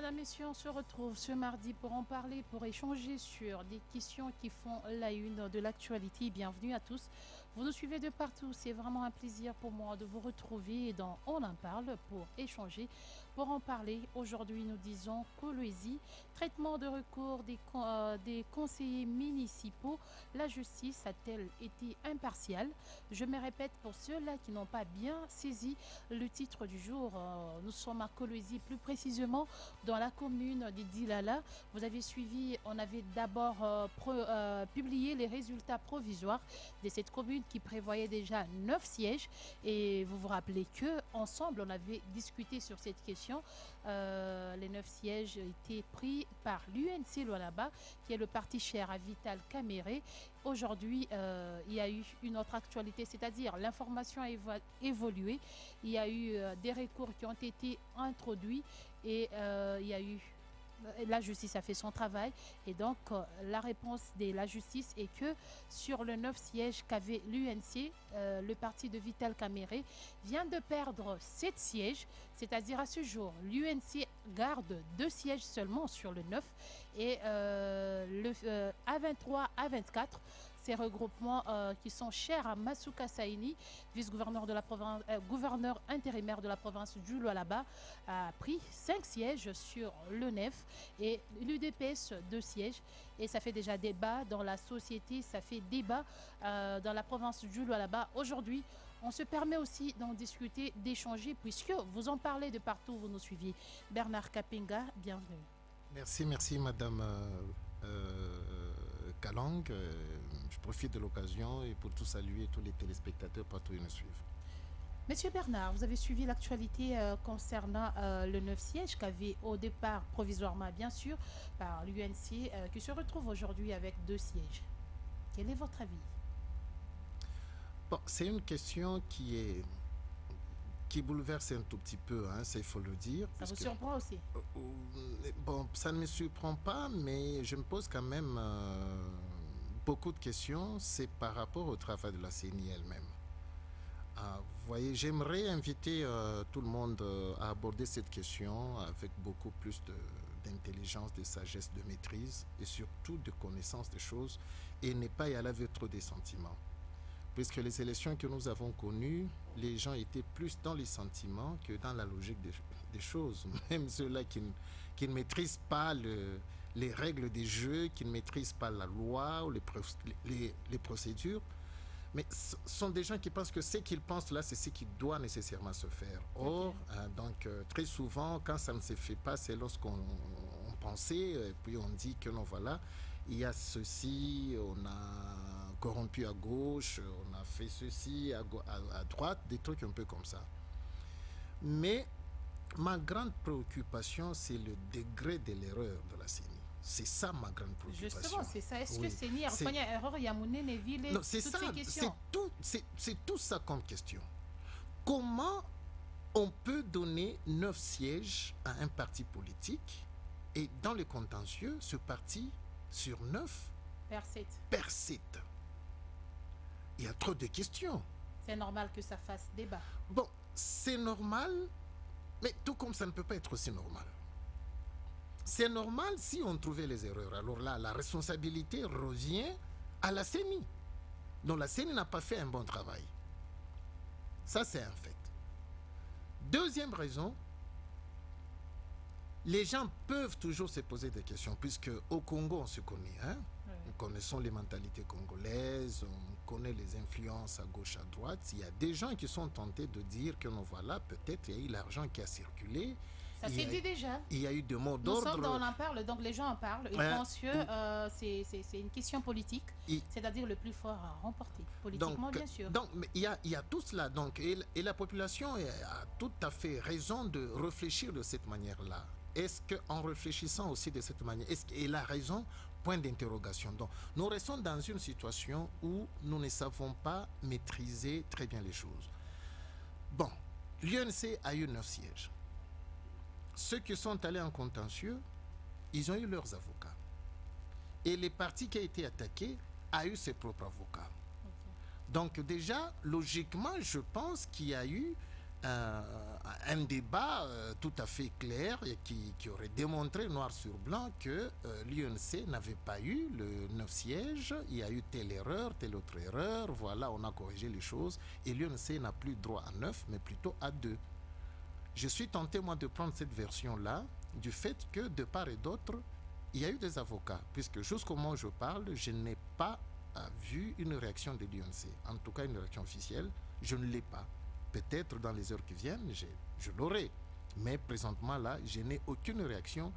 mesdames, messieurs, on se retrouve ce mardi pour en parler, pour échanger sur des questions qui font la une de l'actualité. Bienvenue à tous. Vous nous suivez de partout. C'est vraiment un plaisir pour moi de vous retrouver dans On en parle pour échanger. Pour en parler, aujourd'hui, nous disons Coloésie, traitement de recours des conseillers municipaux. La justice a-t-elle été impartiale? Je me répète pour ceux-là qui n'ont pas bien saisi le titre du jour. Nous sommes à Coloésie, plus précisément dans la commune de Dilala. Vous avez suivi, on avait d'abord publié les résultats provisoires de cette commune qui prévoyait déjà 9 sièges. Et vous vous rappelez que ensemble, on avait discuté sur cette question. Les 9 sièges étaient pris par l'UNC Lualaba, qui est le parti cher à Vital Kamere. Aujourd'hui, il y a eu une autre actualité, c'est-à-dire l'information a évolué. Il y a eu des recours qui ont été introduits et il y a eu la justice a fait son travail et donc la réponse de la justice est que sur le 9 sièges qu'avait l'UNC, le parti de Vital Kamere vient de perdre 7 sièges, c'est-à-dire à ce jour, l'UNC garde 2 sièges seulement sur le 9 et A23, A24, ces regroupements qui sont chers à Masuka Saini, vice-gouverneur de la province, gouverneur intérimaire de la province du Lualaba, a pris 5 sièges sur le 9 et l'UDPS 2 sièges. Et ça fait déjà débat dans la société, ça fait débat dans la province du Lualaba. Aujourd'hui, on se permet aussi d'en discuter, d'échanger, puisque vous en parlez de partout, vous nous suivez. Bernard Kapinga, bienvenue. Merci, Madame Kalang. Je profite de l'occasion et pour tout saluer tous les téléspectateurs partout où ils nous suivent. Monsieur Bernard, vous avez suivi l'actualité concernant le 9 sièges qu'avait au départ, provisoirement bien sûr, par l'UNC, qui se retrouve aujourd'hui avec 2 sièges. Quel est votre avis? Bon, c'est une question qui bouleverse un tout petit peu, hein, ça il faut le dire. Ça vous surprend aussi? Bon, ça ne me surprend pas, mais je me pose quand même beaucoup de questions. C'est par rapport au travail de la CENI elle-même. Vous voyez, j'aimerais inviter tout le monde à aborder cette question avec beaucoup plus d'intelligence, de sagesse, de maîtrise et surtout de connaissance des choses et ne pas y aller avec trop des sentiments. Puisque les élections que nous avons connues, les gens étaient plus dans les sentiments que dans la logique des choses. Même ceux-là qui ne maîtrisent pas les règles des jeux, qui ne maîtrisent pas la loi ou les procédures, mais ce sont des gens qui pensent que ce qu'ils pensent là, c'est ce qui doit nécessairement se faire. Or, très souvent, quand ça ne se fait pas, c'est lorsqu'on pensait, et puis on dit que non, voilà, il y a ceci, on a corrompu à gauche, on a fait ceci à droite, des trucs un peu comme ça. Mais ma grande préoccupation, c'est le degré de l'erreur de la CENI. C'est ça ma grande préoccupation. Justement, c'est ça. Est-ce Oui. que CENI a fait erreur? Il y a Non, c'est ça, c'est tout ça comme question. Comment on peut donner 9 sièges à un parti politique et dans le contentieux, ce parti sur 9 perd 7? Il y a trop de questions. C'est normal que ça fasse débat. Bon, c'est normal, mais tout comme ça ne peut pas être aussi normal. C'est normal si on trouvait les erreurs. Alors là, la responsabilité revient à la CENI. Donc la CENI n'a pas fait un bon travail. Ça, c'est un fait. Deuxième raison, les gens peuvent toujours se poser des questions, puisque au Congo, on se connaît. Hein? Oui. Nous connaissons les mentalités congolaises, on connaît les influences à gauche, à droite. Il y a des gens qui sont tentés de dire que non, voilà, peut-être il y a eu l'argent qui a circulé. Ça s'est dit déjà. Il y a eu des mots d'ordre. Nous sommes dans en parle, donc les gens en parlent. Ils pensent que c'est une question politique, c'est-à-dire le plus fort à remporter, politiquement donc, bien sûr. Donc, il y a tout cela. Donc, et la population a tout à fait raison de réfléchir de cette manière-là. Est-ce qu'en réfléchissant aussi de cette manière, est-ce qu'elle a raison? Point d'interrogation. Donc, nous restons dans une situation où nous ne savons pas maîtriser très bien les choses. Bon, l'UNC a eu 9 sièges. Ceux qui sont allés en contentieux, ils ont eu leurs avocats. Et le parti qui a été attaqué a eu ses propres avocats. Okay. Donc déjà, logiquement, je pense qu'il y a eu un, un débat tout à fait clair et qui aurait démontré noir sur blanc que l'UNC n'avait pas eu le 9 sièges, il y a eu telle erreur, telle autre erreur, voilà, on a corrigé les choses, et l'UNC n'a plus droit à 9, mais plutôt à 2. Je suis tenté, moi, de prendre cette version-là, du fait que, de part et d'autre, il y a eu des avocats, puisque jusqu'au moment où je parle, je n'ai pas vu une réaction de l'UNC. En tout cas, une réaction officielle, je ne l'ai pas. Peut-être dans les heures qui viennent, je l'aurai. Mais présentement, là, je n'ai aucune réaction.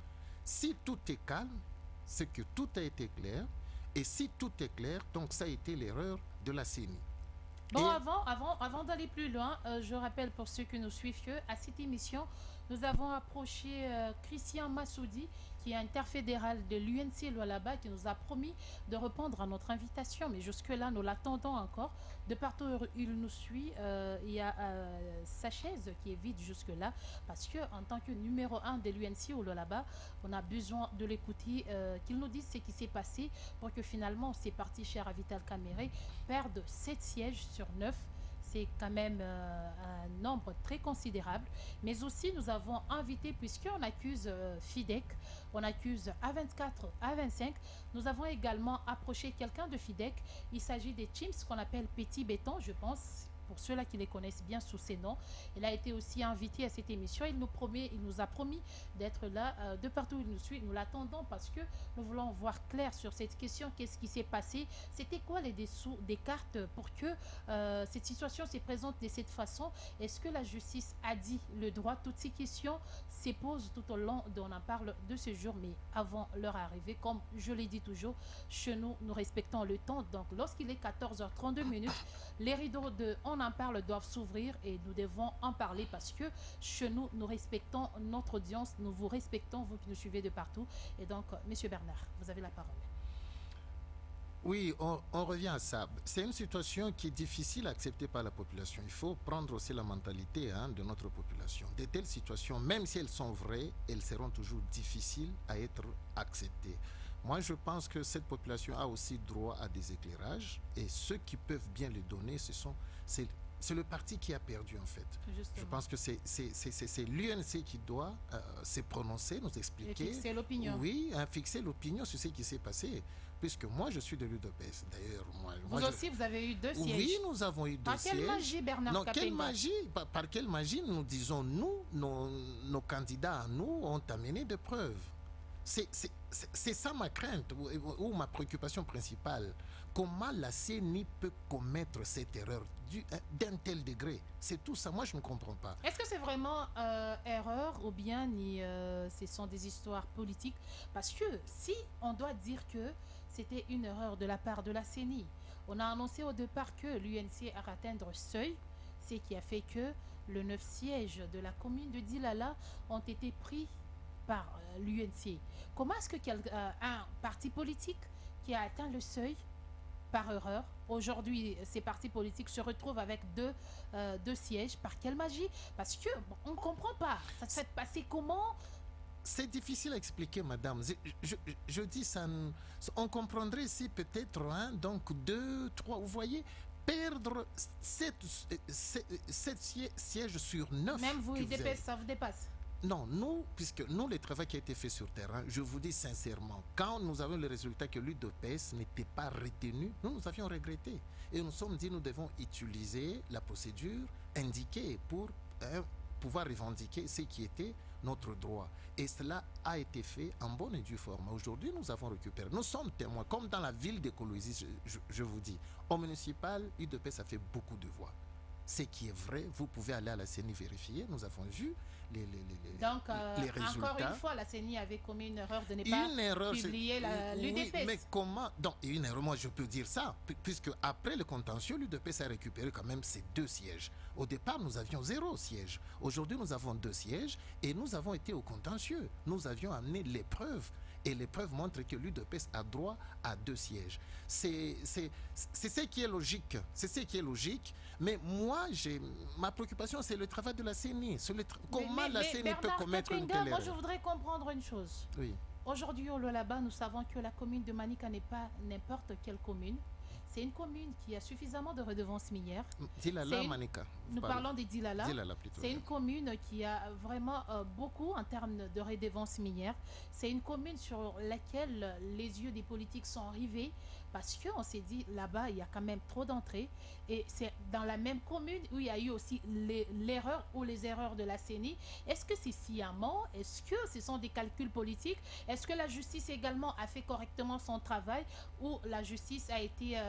Si tout est calme, c'est que tout a été clair. Et si tout est clair, donc ça a été l'erreur de la CENI. Bon, avant d'aller plus loin, je rappelle pour ceux qui nous suivent qu'à cette émission, nous avons approché Christian Massoudi, qui est interfédéral de l'UNC Lualaba, qui nous a promis de répondre à notre invitation. Mais jusque-là, nous l'attendons encore. De partout où il nous suit, il y a sa chaise qui est vide jusque-là, parce qu'en tant que numéro 1 de l'UNC au Lualaba, on a besoin de l'écouter, qu'il nous dise ce qui s'est passé pour que finalement ces partis chers à Vital Kamerhe perdent 7 sièges sur 9. C'est quand même un nombre très considérable. Mais aussi, nous avons invité, puisqu'on accuse FIDEC, on accuse A24, A25, nous avons également approché quelqu'un de FIDEC. Il s'agit des Chims qu'on appelle Petit Béton, je pense, pour ceux-là qui les connaissent bien sous ces noms. Il a été aussi invité à cette émission. Il nous a promis d'être là de partout où il nous suit. Nous l'attendons parce que nous voulons voir clair sur cette question. Qu'est-ce qui s'est passé? C'était quoi les dessous des cartes pour que cette situation se présente de cette façon? Est-ce que la justice a dit le droit? Toutes ces questions se posent tout au long on en parle de ce jour, mais avant leur arrivée, comme je l'ai dit toujours, chez nous, nous respectons le temps. Donc, lorsqu'il est 14h32 minutes, les rideaux de On en parle doivent s'ouvrir et nous devons en parler parce que chez nous, nous respectons notre audience, nous vous respectons, vous qui nous suivez de partout. Et donc, Monsieur Bernard, vous avez la parole. Oui, on revient à ça. C'est une situation qui est difficile à accepter par la population. Il faut prendre aussi la mentalité de notre population. De telles situations, même si elles sont vraies, elles seront toujours difficiles à être acceptées. Moi, je pense que cette population a aussi droit à des éclairages et ceux qui peuvent bien les donner, c'est le parti qui a perdu en fait. Justement. Je pense que c'est l'UNC qui doit se prononcer, nous expliquer. Et fixer l'opinion. Oui, fixer l'opinion sur ce qui s'est passé. Puisque moi, je suis de l'UDPS. D'ailleurs, vous aussi, vous avez eu 2 sièges. Oui, nous avons eu 2 sièges. Par quelle magie, Bernard Non, Kapenga? quelle magie? Par quelle magie, nous disons, nos candidats à nous ont amené des preuves. C'est ça ma crainte ou ma préoccupation principale. Comment la CENI peut commettre cette erreur d'un tel degré? C'est tout ça. Moi, je ne comprends pas. Est-ce que c'est vraiment erreur ou bien ce sont des histoires politiques? Parce que si on doit dire que c'était une erreur de la part de la CENI, on a annoncé au départ que l'UNC a atteindre seuil, ce qui a fait que le 9 sièges de la commune de Dilala ont été pris par l'UNC. Comment est-ce que un parti politique qui a atteint le seuil par erreur, aujourd'hui ces partis politiques se retrouvent avec deux sièges? Par quelle magie? Parce que on ne comprend pas. Ça se fait passer comment? C'est difficile à expliquer, madame. Je dis ça, on comprendrait si peut-être, donc 2, 3, vous voyez, perdre 7 sièges sur 9. Même vous, ça vous dépasse? Non, nous, puisque nous, le travail qui a été fait sur terrain, je vous dis sincèrement, quand nous avons le résultat que l'UDPS n'était pas retenu, nous avions regretté. Et nous nous sommes dit, nous devons utiliser la procédure indiquée pour pouvoir revendiquer ce qui était notre droit. Et cela a été fait en bonne et due forme. Aujourd'hui, nous avons récupéré. Nous sommes témoins, comme dans la ville de Kolwezi, je vous dis. Au municipal, l'UDPS a fait beaucoup de voix. Ce qui est vrai, vous pouvez aller à la CENI vérifier. Nous avons vu les résultats. Encore une fois, la CENI avait commis une erreur de ne pas publier l'UDPS. Oui, mais comment? Donc, une erreur, moi je peux dire ça, puisque après le contentieux, l'UDPS a récupéré quand même ses 2 sièges. Au départ, nous avions 0 siège. Aujourd'hui, nous avons 2 sièges et nous avons été au contentieux. Nous avions amené les preuves. Et les preuves montrent que l'UDPS a droit à 2 sièges. C'est ce qui est logique. C'est ce qui est logique. Mais moi, ma préoccupation, c'est le travail de la CENI. Comment la CENI peut commettre une telle erreur? Moi, je voudrais comprendre une chose. Oui. Aujourd'hui, au Lualaba, nous savons que la commune de Manika n'est pas n'importe quelle commune. c'est une commune qui a suffisamment de redevances minières. Dilala, Manika. Nous parlons de Dilala. Dilala plutôt. C'est une commune qui a vraiment beaucoup en termes de redevances minières. C'est une commune sur laquelle les yeux des politiques sont rivés parce qu'on s'est dit là-bas, il y a quand même trop d'entrées. Et c'est dans la même commune où il y a eu aussi l'erreur ou les erreurs de la CENI. Est-ce que c'est sciemment? Est-ce que ce sont des calculs politiques? Est-ce que la justice également a fait correctement son travail ou la justice a été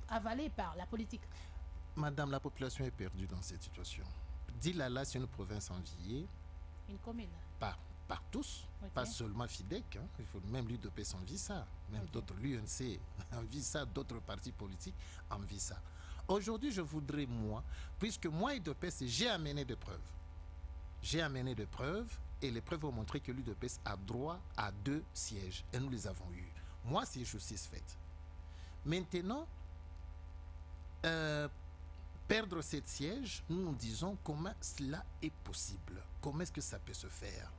avalée par la politique? Madame, la population est perdue dans cette situation. Dilala, c'est une province enviée. Une commune. Par tous, pas seulement FIDEC. Hein. Il faut même l'UDPS envie ça. Même d'autres, l'UNC envie ça, d'autres partis politiques envient ça. Aujourd'hui, je voudrais, moi, puisque moi, l'UDPS, j'ai amené des preuves. J'ai amené des preuves et les preuves ont montré que l'UDPS a droit à 2 sièges. Et nous les avons eus. Moi, c'est justice faite. Maintenant, perdre 7 sièges, nous nous disons comment cela est possible. Comment est-ce que ça peut se faire?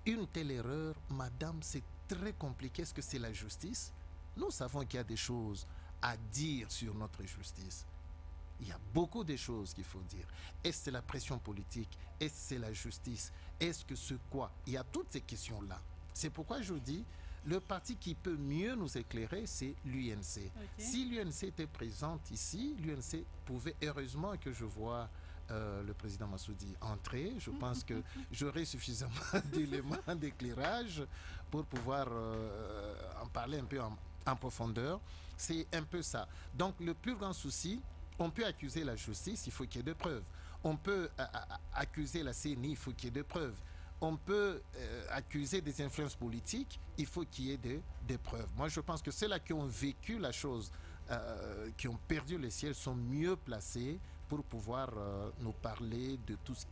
Une telle erreur, madame, c'est très compliqué. Est-ce que c'est la justice? Nous savons qu'il y a des choses à dire sur notre justice. Il y a beaucoup de choses qu'il faut dire. Est-ce que c'est la pression politique? Est-ce que c'est la justice? Est-ce que c'est quoi? Il y a toutes ces questions-là. C'est pourquoi je dis, le parti qui peut mieux nous éclairer, c'est l'UNC. Si l'UNC était présente ici, l'UNC pouvait, heureusement que je vois le président Massoudi entrer, je pense que j'aurai suffisamment d'éléments d'éclairage pour pouvoir en parler un peu en profondeur. C'est un peu ça. Donc le plus grand souci, on peut accuser la justice, il faut qu'il y ait des preuves. On peut accuser la CENI, il faut qu'il y ait des preuves. On peut accuser des influences politiques, il faut qu'il y ait des preuves. Moi, je pense que ceux-là qui ont vécu la chose, qui ont perdu les sièges, sont mieux placés pour pouvoir nous parler de tout ce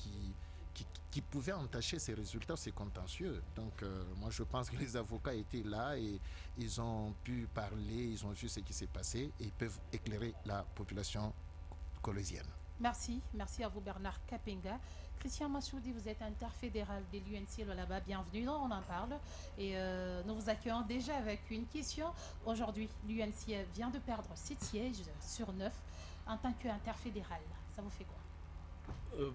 qui pouvait entacher ces résultats, ces contentieux. Donc, moi, je pense que les avocats étaient là et ils ont pu parler, ils ont vu ce qui s'est passé et ils peuvent éclairer la population colossienne. Merci à vous Bernard Kapenga. Christian Massoudi, vous êtes interfédéral de l'UNC Lualaba, bienvenue, on en parle et nous vous accueillons déjà avec une question. Aujourd'hui, l'UNC vient de perdre 7 sièges sur 9 en tant qu'interfédéral. Ça vous fait quoi?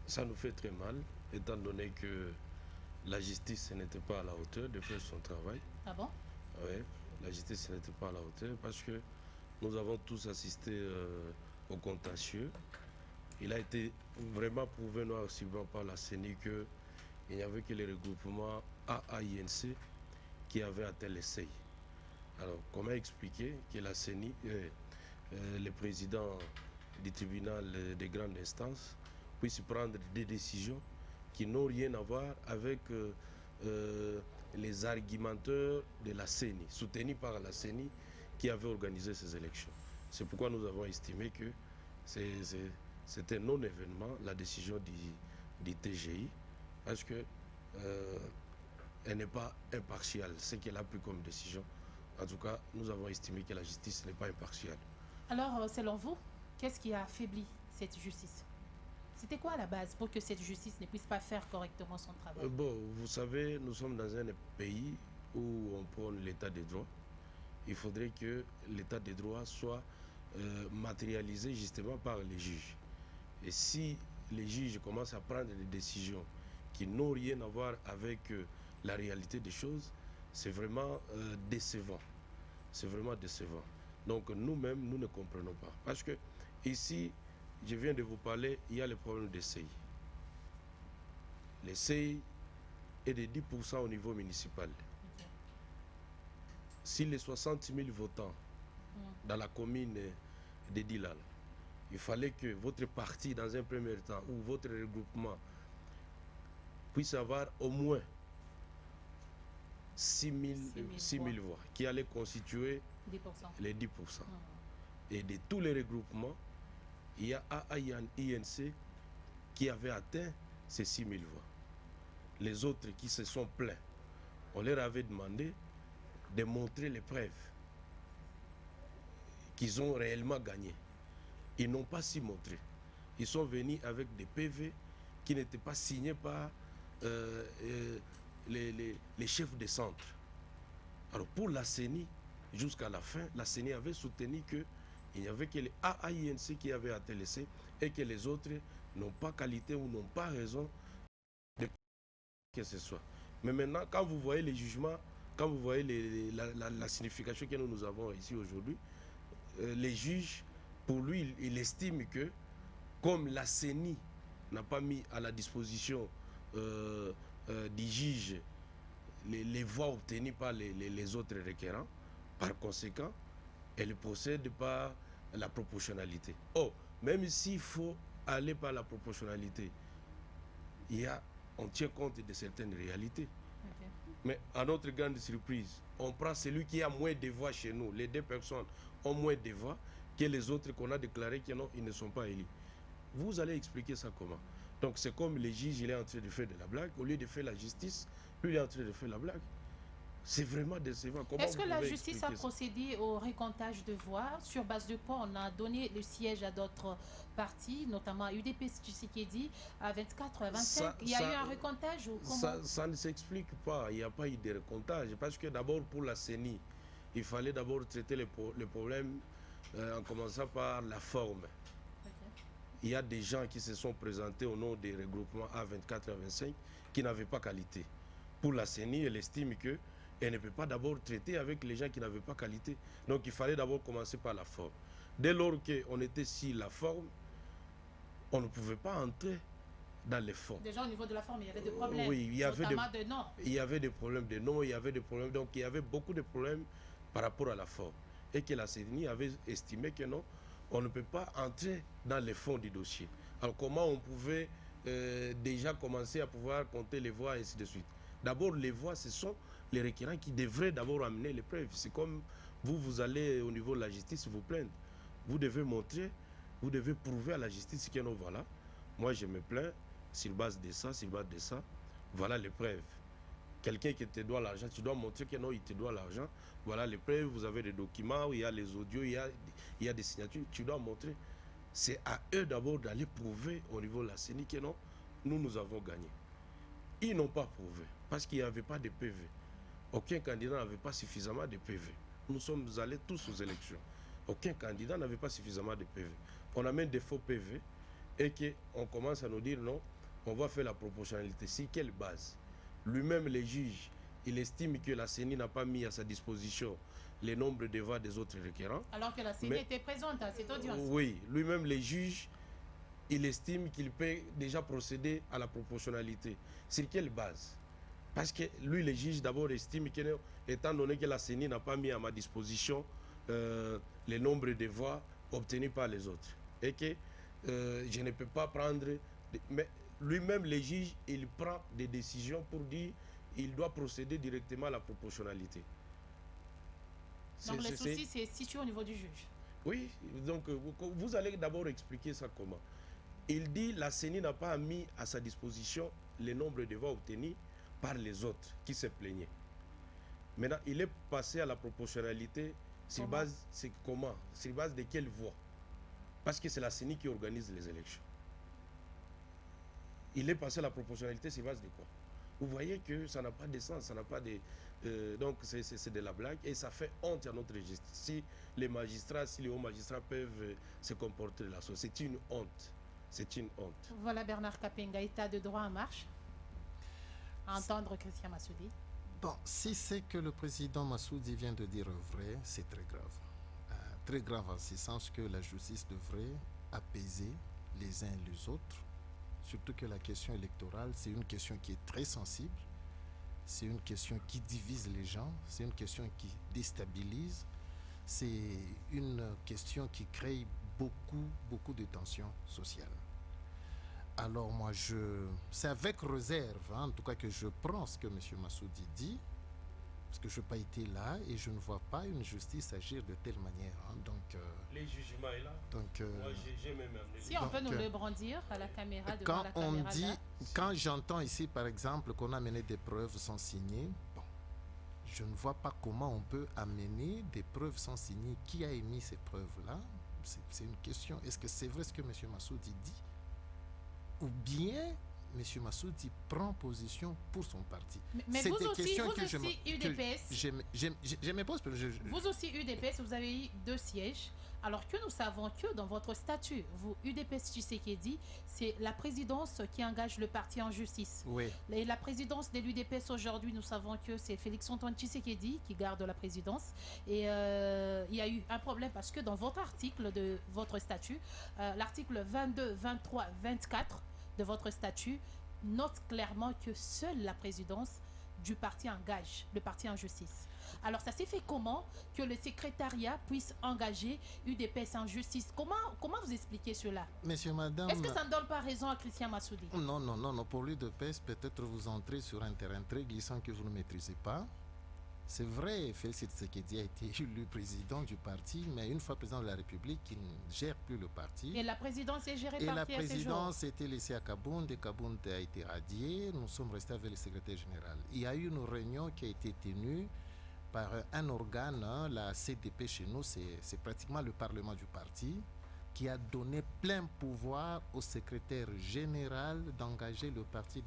Ça nous fait très mal, étant donné que la justice n'était pas à la hauteur de faire son travail. Ah bon? Oui, la justice n'était pas à la hauteur parce que nous avons tous assisté au contentieux. Il a été vraiment prouvé noir aussi blanc par la CENI qu'il n'y avait que les regroupements AAINC qui avaient atteint les seuils. Alors, comment expliquer que la CENI, le président du tribunal de grande instance, puisse prendre des décisions qui n'ont rien à voir avec les argumenteurs de la CENI, soutenus par la CENI qui avait organisé ces élections. C'est pourquoi nous avons estimé que c'était un non-événement, la décision du TGI, parce que elle n'est pas impartiale, ce qu'elle a pris comme décision. En tout cas, nous avons estimé que la justice n'est pas impartiale. Alors, selon vous, qu'est-ce qui a affaibli cette justice? C'était quoi à la base pour que cette justice ne puisse pas faire correctement son travail? Vous savez, nous sommes dans un pays où on prône l'état de droit. Il faudrait que l'état de droit soit matérialisé justement par les juges. Et si les juges commencent à prendre des décisions qui n'ont rien à voir avec la réalité des choses, c'est vraiment décevant. C'est vraiment décevant. Donc nous-mêmes, nous ne comprenons pas. Parce que ici, je viens de vous parler, il y a le problème des CEI. Les CEI est de 10% au niveau municipal. Si les 60 000 votants dans la commune de Dilala, il fallait que votre parti, dans un premier temps, ou votre regroupement, puisse avoir au moins 6 000 voix, qui allaient constituer 10%. Les 10%. Et de tous les regroupements, il y a AAINC qui avait atteint ces 6 000 voix. Les autres qui se sont plaints, on leur avait demandé de montrer les preuves qu'ils ont réellement gagné. Ils n'ont pas s'y montré. Ils sont venus avec des PV qui n'étaient pas signés par les chefs de centre. Alors pour la CENI, jusqu'à la fin, la CENI avait soutenu qu'il n'y avait que les AAINC qui avaient à laisser et que les autres n'ont pas qualité ou n'ont pas raison de que ce soit. Mais maintenant, quand vous voyez les jugements, quand vous voyez la signification que nous avons ici aujourd'hui, les juges, pour lui, il estime que comme la CENI n'a pas mis à la disposition des juges les voix obtenues par les autres requérants, par conséquent, elle ne procède pas à la proportionnalité. Oh, même s'il faut aller par la proportionnalité, on tient compte de certaines réalités. Okay. Mais à notre grande surprise, on prend celui qui a moins de voix chez nous. Les deux personnes ont moins de voix que les autres qu'on a déclaré qu'ils ne sont pas élus. Vous allez expliquer ça comment? Donc c'est comme le juge, il est en train de faire de la blague. Au lieu de faire la justice, lui, il est en train de faire la blague. C'est vraiment décevant. Est-ce que la justice a procédé au récomptage de voix? Sur base de quoi on a donné le siège à d'autres partis, notamment UDP Tshisekedi à 24 à 25? Il y a eu un récomptage ou comment? Ça ne s'explique pas. Il n'y a pas eu de récomptage. Parce que d'abord, pour la CENI, il fallait d'abord traiter le problème en commençant par la forme. Okay. Il y a des gens qui se sont présentés au nom des regroupements A24 à 25 qui n'avaient pas qualité. Pour la CENI, elle estime que elle ne peut pas d'abord traiter avec les gens qui n'avaient pas qualité. Donc il fallait d'abord commencer par la forme. Dès lors qu'on était sur la forme, on ne pouvait pas entrer dans les fonds. Déjà au niveau de la forme, il y avait des problèmes. Oui, il y avait notamment de noms. Il y avait des problèmes de noms, il y avait des problèmes. Donc il y avait beaucoup de problèmes par rapport à la forme. Et que la CENI avait estimé que non, on ne peut pas entrer dans les fonds du dossier. Alors comment on pouvait déjà commencer à pouvoir compter les voix et ainsi de suite? D'abord, les voix, ce sont les requérants qui devraient d'abord amener les preuves. C'est comme vous allez au niveau de la justice vous plaindre. Vous devez montrer, vous devez prouver à la justice que non, voilà, moi je me plains, sur base de ça, voilà les preuves. Quelqu'un qui te doit l'argent, tu dois montrer que non, il te doit l'argent. Voilà les preuves, vous avez des documents, il y a les audios, il y a des signatures, tu dois montrer. C'est à eux d'abord d'aller prouver au niveau de la CENI que non, nous avons gagné. Ils n'ont pas prouvé parce qu'il n'y avait pas de PV. Aucun candidat n'avait pas suffisamment de PV. Nous sommes allés tous aux élections. Aucun candidat n'avait pas suffisamment de PV. On amène des faux PV et qu'on commence à nous dire non, on va faire la proportionnalité. Sur quelle base? Lui-même, les juges, il estime que la CENI n'a pas mis à sa disposition les nombres de voix des autres requérants. Alors que la CENI était présente à cette audience. Oui, lui-même, les juges, il estime qu'il peut déjà procéder à la proportionnalité. Sur quelle base? Parce que lui, le juge, d'abord, estime que, étant donné que la CENI n'a pas mis à ma disposition le nombre de voix obtenues par les autres, et que je ne peux pas prendre... Mais lui-même, le juge, il prend des décisions pour dire qu'il doit procéder directement à la proportionnalité. Donc le souci, c'est situé au niveau du juge. Oui, donc vous allez d'abord expliquer ça comment. Il dit que la CENI n'a pas mis à sa disposition le nombre de voix obtenues par les autres qui se plaignaient. Maintenant, il est passé à la proportionnalité sur base, c'est comment? Sur base de quelle voix? Parce que c'est la CENI qui organise les élections. Il est passé à la proportionnalité sur base de quoi? Vous voyez que ça n'a pas de sens, ça n'a pas de... donc c'est de la blague et ça fait honte à notre justice. Si les magistrats, si les hauts magistrats peuvent se comporter de la sorte, c'est une honte. C'est une honte. Voilà Bernard Kapenga, état de droit en marche. À entendre Christian Massoudi. Bon, si c'est que le président Massoudi vient de dire vrai, c'est très grave. Très grave en ce sens que la justice devrait apaiser les uns et les autres. Surtout que la question électorale, c'est une question qui est très sensible. C'est une question qui divise les gens. C'est une question qui déstabilise. C'est une question qui crée beaucoup de tensions sociales. Alors moi, c'est avec réserve, hein, en tout cas que je prends ce que M. Massoudi dit, parce que je n'ai pas été là et je ne vois pas une justice agir de telle manière. Hein, donc, les jugements est là. Donc, moi, j'ai même amené. Si on peut nous le brandir à la caméra, devant la caméra. Quand j'entends ici, par exemple, qu'on a amené des preuves sans signer, bon, je ne vois pas comment on peut amener des preuves sans signer. Qui a émis ces preuves-là? C'est une question. Est-ce que c'est vrai ce que M. Massoudi dit? Ou bien M. Massoudi prend position pour son parti. Mais C'est vous des aussi, questions vous que je aussi, me, UDPS, je me pose. vous aussi, UDPS, vous avez eu 2 sièges. Alors que nous savons que dans votre statut, vous, UDPS Tshisekedi, c'est la présidence qui engage le parti en justice. Oui. Et la présidence de l'UDPS aujourd'hui, nous savons que c'est Félix-Antoine Tshisekedi qui garde la présidence. Et il y a eu un problème parce que dans votre article de votre statut, l'article 22, 23, 24 de votre statut note clairement que seule la présidence du parti engage le parti en justice. Alors ça s'est fait comment que le secrétariat puisse engager UDPS en justice? Comment vous expliquez cela? Monsieur, madame... Est-ce que ça ne donne pas raison à Christian Massoudi? Non. Pour l'UDPS, peut-être vous entrez sur un terrain très glissant que vous ne maîtrisez pas. C'est vrai, Félix Tshisekedi a été élu président du parti, mais une fois président de la République, il ne gère plus le parti. Et la présidence est gérée Et par la qui à ces jours? présidence était laissée à Kabound et Kabound a été radié. Nous sommes restés avec le secrétaire général. Il y a eu une réunion qui a été tenue par un organe, la CDP chez nous, c'est pratiquement le parlement du parti, qui a donné plein pouvoir au secrétaire général d'engager le parti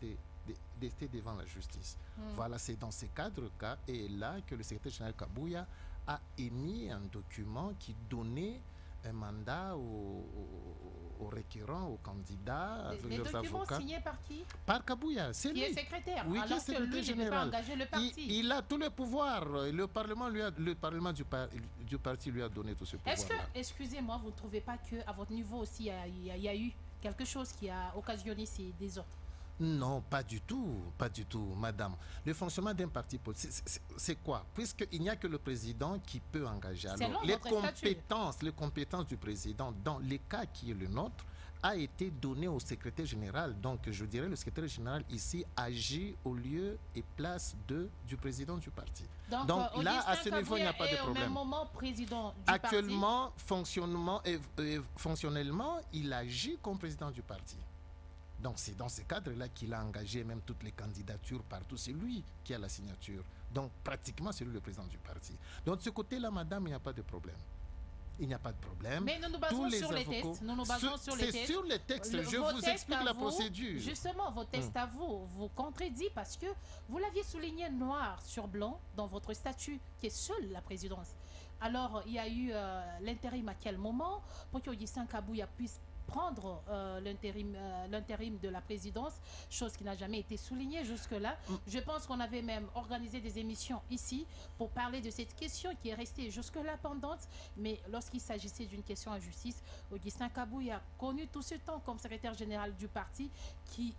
d'ester devant la justice. Voilà, c'est dans ces cadres-là et là que le secrétaire général Kabouya a émis un document qui donnait un mandat aux requérants, aux candidats, avec les leurs documents avocats. Signés par qui? Par Kabouya, c'est Qui lui. est secrétaire, Oui, qui est alors que secrétaire lui ne peut pas général. engager le parti. Il a tous les pouvoirs. Le parlement du parti lui a donné tout ce pouvoir. Est-ce que, excusez-moi, vous ne trouvez pas qu'à votre niveau aussi, il y a eu quelque chose qui a occasionné ces désordres? Non, pas du tout, madame. Le fonctionnement d'un parti politique, c'est quoi? Puisqu'il n'y a que le président qui peut engager. Alors, les compétences du président, dans le cas qui est le nôtre, a été donné au secrétaire général. Donc, je dirais, le secrétaire général ici agit au lieu et place du président du parti. Donc là, à ce niveau, il n'y a pas de problème. Au même moment, président du Actuellement, fonctionnellement, il agit comme président du parti. Donc c'est dans ce cadre-là qu'il a engagé même toutes les candidatures partout. C'est lui qui a la signature. Donc pratiquement c'est lui le président du parti. Donc de ce côté-là, madame, il n'y a pas de problème. Il n'y a pas de problème. Mais nous nous basons sur les tests. C'est sur les textes. Je vous explique la procédure. Justement, vos textes à vous contredit parce que vous l'aviez souligné noir sur blanc dans votre statut qui est seule la présidence. Alors, il y a eu l'intérim à quel moment pour que Augustin Kabouya puisse prendre l'intérim de la présidence, chose qui n'a jamais été soulignée jusque-là. Je pense qu'on avait même organisé des émissions ici pour parler de cette question qui est restée jusque-là pendante, mais lorsqu'il s'agissait d'une question en justice, Augustin Kabouya a connu tout ce temps comme secrétaire général du parti qui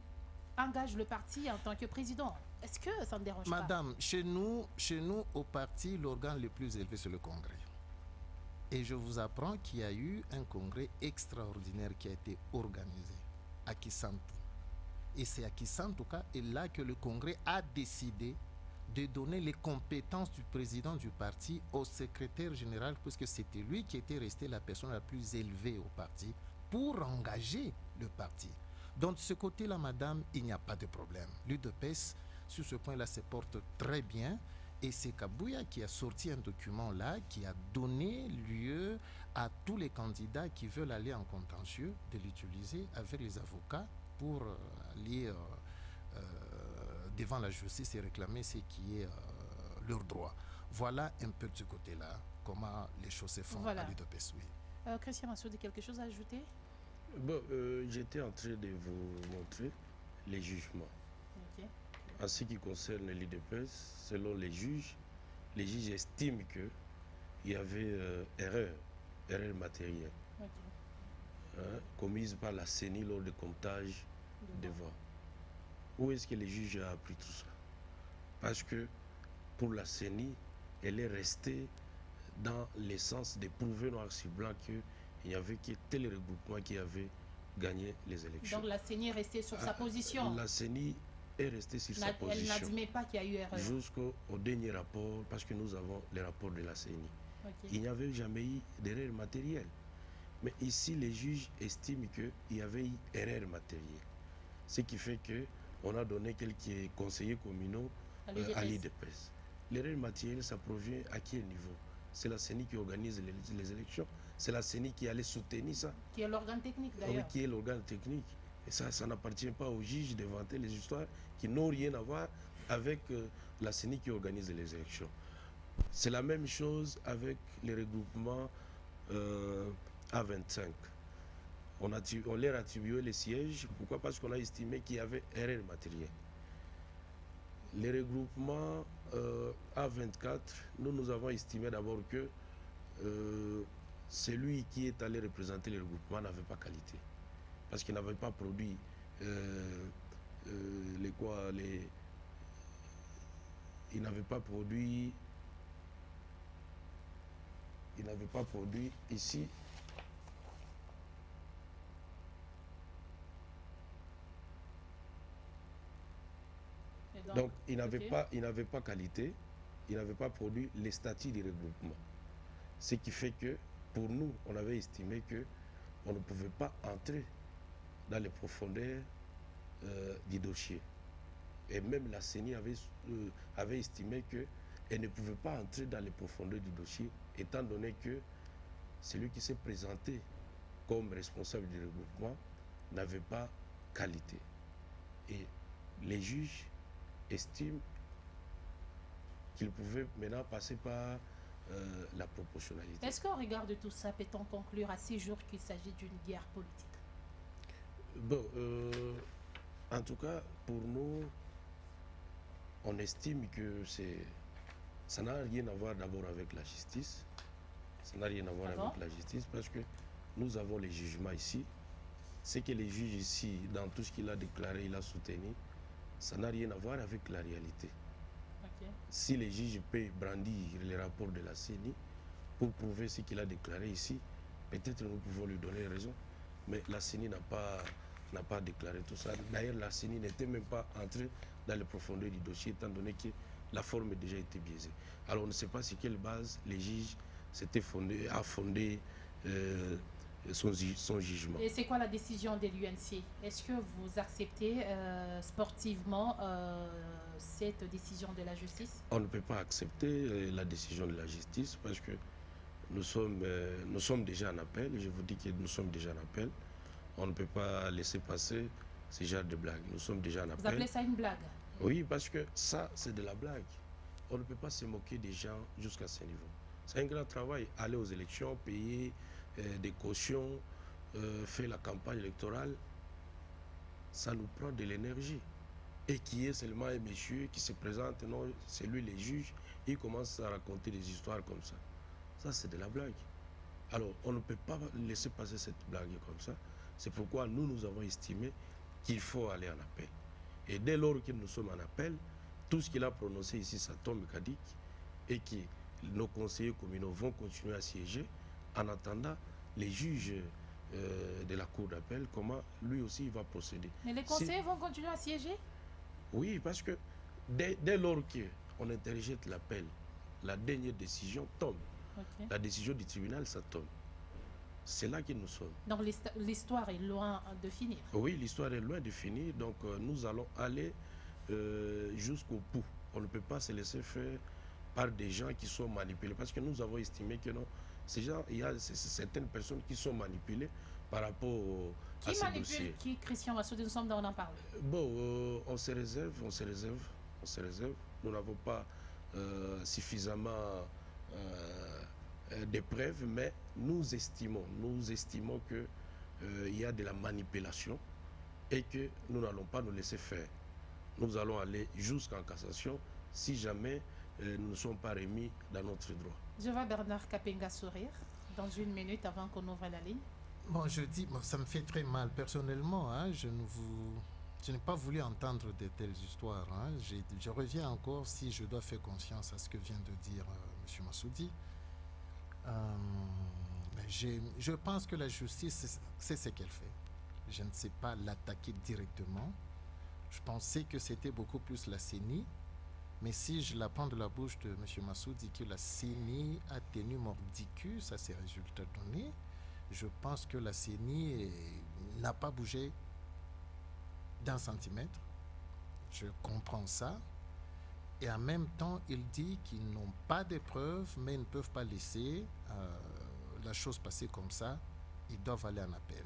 engage le parti en tant que président. Est-ce que ça ne dérange pas? Madame, chez nous au parti, l'organe le plus élevé, c'est le Congrès. Et je vous apprends qu'il y a eu un congrès extraordinaire qui a été organisé à Kisantu. Et c'est à Kisantu et là que le congrès a décidé de donner les compétences du président du parti au secrétaire général, puisque c'était lui qui était resté la personne la plus élevée au parti pour engager le parti. Donc de ce côté-là, madame, il n'y a pas de problème. L'UDPS, sur ce point-là, se porte très bien. Et c'est Kabouya qui a sorti un document là qui a donné lieu à tous les candidats qui veulent aller en contentieux de l'utiliser avec les avocats pour aller devant la justice et réclamer ce qui est leur droit. Voilà un peu de ce côté-là, comment les choses se font à l'UDPS. Oui. Christian Massoudi, quelque chose à ajouter? Bon, j'étais en train de vous montrer les jugements. Okay. En ce qui concerne l'UDPS, selon les juges estiment qu'il y avait erreur matérielle commise par la CENI lors du comptage des voix. Où est-ce que les juges ont appris tout ça? Parce que pour la CENI, elle est restée dans l'essence de prouver noir sur blanc qu'il n'y avait que tel regroupement qui avait gagné les élections. Donc la CENI est restée sur sa position. La CENI est restée sur sa position. Elle n'admet pas qu'il y a eu erreur. Jusqu'au dernier rapport, parce que nous avons les rapports de la CENI. Okay. Il n'y avait jamais eu d'erreur matérielle. Mais ici, les juges estiment qu'il y avait eu erreur matérielle. Ce qui fait qu'on a donné quelques conseillers communaux à l'UDPS. L'erreur matérielle, ça provient à quel niveau? C'est la CENI qui organise les élections. C'est la CENI qui allait soutenir ça. Qui est l'organe technique d'ailleurs. Oui, qui est l'organe technique. Et ça n'appartient pas aux juges d'inventer les histoires qui n'ont rien à voir avec la CENI qui organise les élections. C'est la même chose avec les regroupements A25. On leur a attribué les sièges. Pourquoi? Parce qu'on a estimé qu'il y avait erreur matérielle. Les regroupements A24, nous avons estimé d'abord que celui qui est allé représenter les regroupements n'avait pas qualité. Parce qu'il n'avait pas produit il n'avait pas produit ici donc il n'avait pas qualité, il n'avait pas produit les statuts du regroupement. Ce qui fait que pour nous, on avait estimé que on ne pouvait pas entrer dans les profondeurs du dossier. Et même la CENI avait estimé qu'elle ne pouvait pas entrer dans les profondeurs du dossier, étant donné que celui qui s'est présenté comme responsable du regroupement n'avait pas qualité. Et les juges estiment qu'il pouvait maintenant passer par la proportionnalité. Est-ce qu'au regard de tout ça, peut-on conclure à ces jours qu'il s'agit d'une guerre politique? Bon, en tout cas, pour nous, on estime que ça n'a rien à voir d'abord avec la justice. Ça n'a rien à voir avec la justice parce que nous avons les jugements ici. Ce que les juges ici, dans tout ce qu'il a déclaré, il a soutenu, ça n'a rien à voir avec la réalité. Okay. Si les juges peuvent brandir les rapports de la CENI pour prouver ce qu'il a déclaré ici, peut-être nous pouvons lui donner raison. Mais la CENI n'a pas déclaré tout ça. D'ailleurs, la CENI n'était même pas entrée dans les profondeurs du dossier, étant donné que la forme a déjà été biaisée. Alors, on ne sait pas sur quelle base les juges a fondé son jugement. Et c'est quoi la décision de l'UNC? Est-ce que vous acceptez sportivement cette décision de la justice? On ne peut pas accepter la décision de la justice parce que nous sommes déjà en appel. Je vous dis que nous sommes déjà en appel. On ne peut pas laisser passer ce genre de blagues. Nous sommes déjà en appel. Vous appelez ça une blague? Oui, parce que ça, c'est de la blague. On ne peut pas se moquer des gens jusqu'à ce niveau. C'est un grand travail. Aller aux élections, payer des cautions, faire la campagne électorale, ça nous prend de l'énergie. Et qui est seulement un monsieur qui se présente, non, c'est lui les juges, il commence à raconter des histoires comme ça. Ça, c'est de la blague. Alors, on ne peut pas laisser passer cette blague comme ça. C'est pourquoi nous avons estimé qu'il faut aller en appel. Et dès lors que nous sommes en appel, tout ce qu'il a prononcé ici, ça tombe caduc, et que nos conseillers communaux vont continuer à siéger en attendant les juges de la cour d'appel, comment lui aussi il va procéder. Mais les conseillers vont continuer à siéger? Oui, parce que dès lors qu'on interjette l'appel, la dernière décision tombe. Okay. La décision du tribunal, ça tombe. C'est là que nous sommes. Donc l'histoire est loin de finir. Oui, l'histoire est loin de finir. Donc nous allons aller jusqu'au bout. On ne peut pas se laisser faire par des gens qui sont manipulés. Parce que nous avons estimé que non, ces gens, il y a certaines personnes qui sont manipulées par rapport à ces dossiers. Qui, Christian Massoudi, nous sommes dans, on en parle. Bon, on se réserve. Nous n'avons pas suffisamment de preuves, mais nous estimons que il y a de la manipulation et que nous n'allons pas nous laisser faire. Nous allons aller jusqu'en cassation si jamais nous ne sommes pas remis dans notre droit. Je vois Bernard Kapenga sourire dans une minute avant qu'on ouvre la ligne. Bon, je dis, bon, ça me fait très mal personnellement. Hein, je n'ai pas voulu entendre de telles histoires. Hein. Je reviens encore si je dois faire confiance à ce que vient de dire M. Massoudi. Je pense que la justice, c'est ce qu'elle fait. Je ne sais pas l'attaquer directement. Je pensais que c'était beaucoup plus la CENI. Mais si je l'apprends de la bouche de M. Massoudi que la CENI a tenu mordicus à ces résultats donnés, je pense que la CENI n'a pas bougé d'un centimètre. Je comprends ça. Et en même temps, il dit qu'ils n'ont pas de preuves, mais ils ne peuvent pas laisser la chose passer comme ça. Ils doivent aller en appel.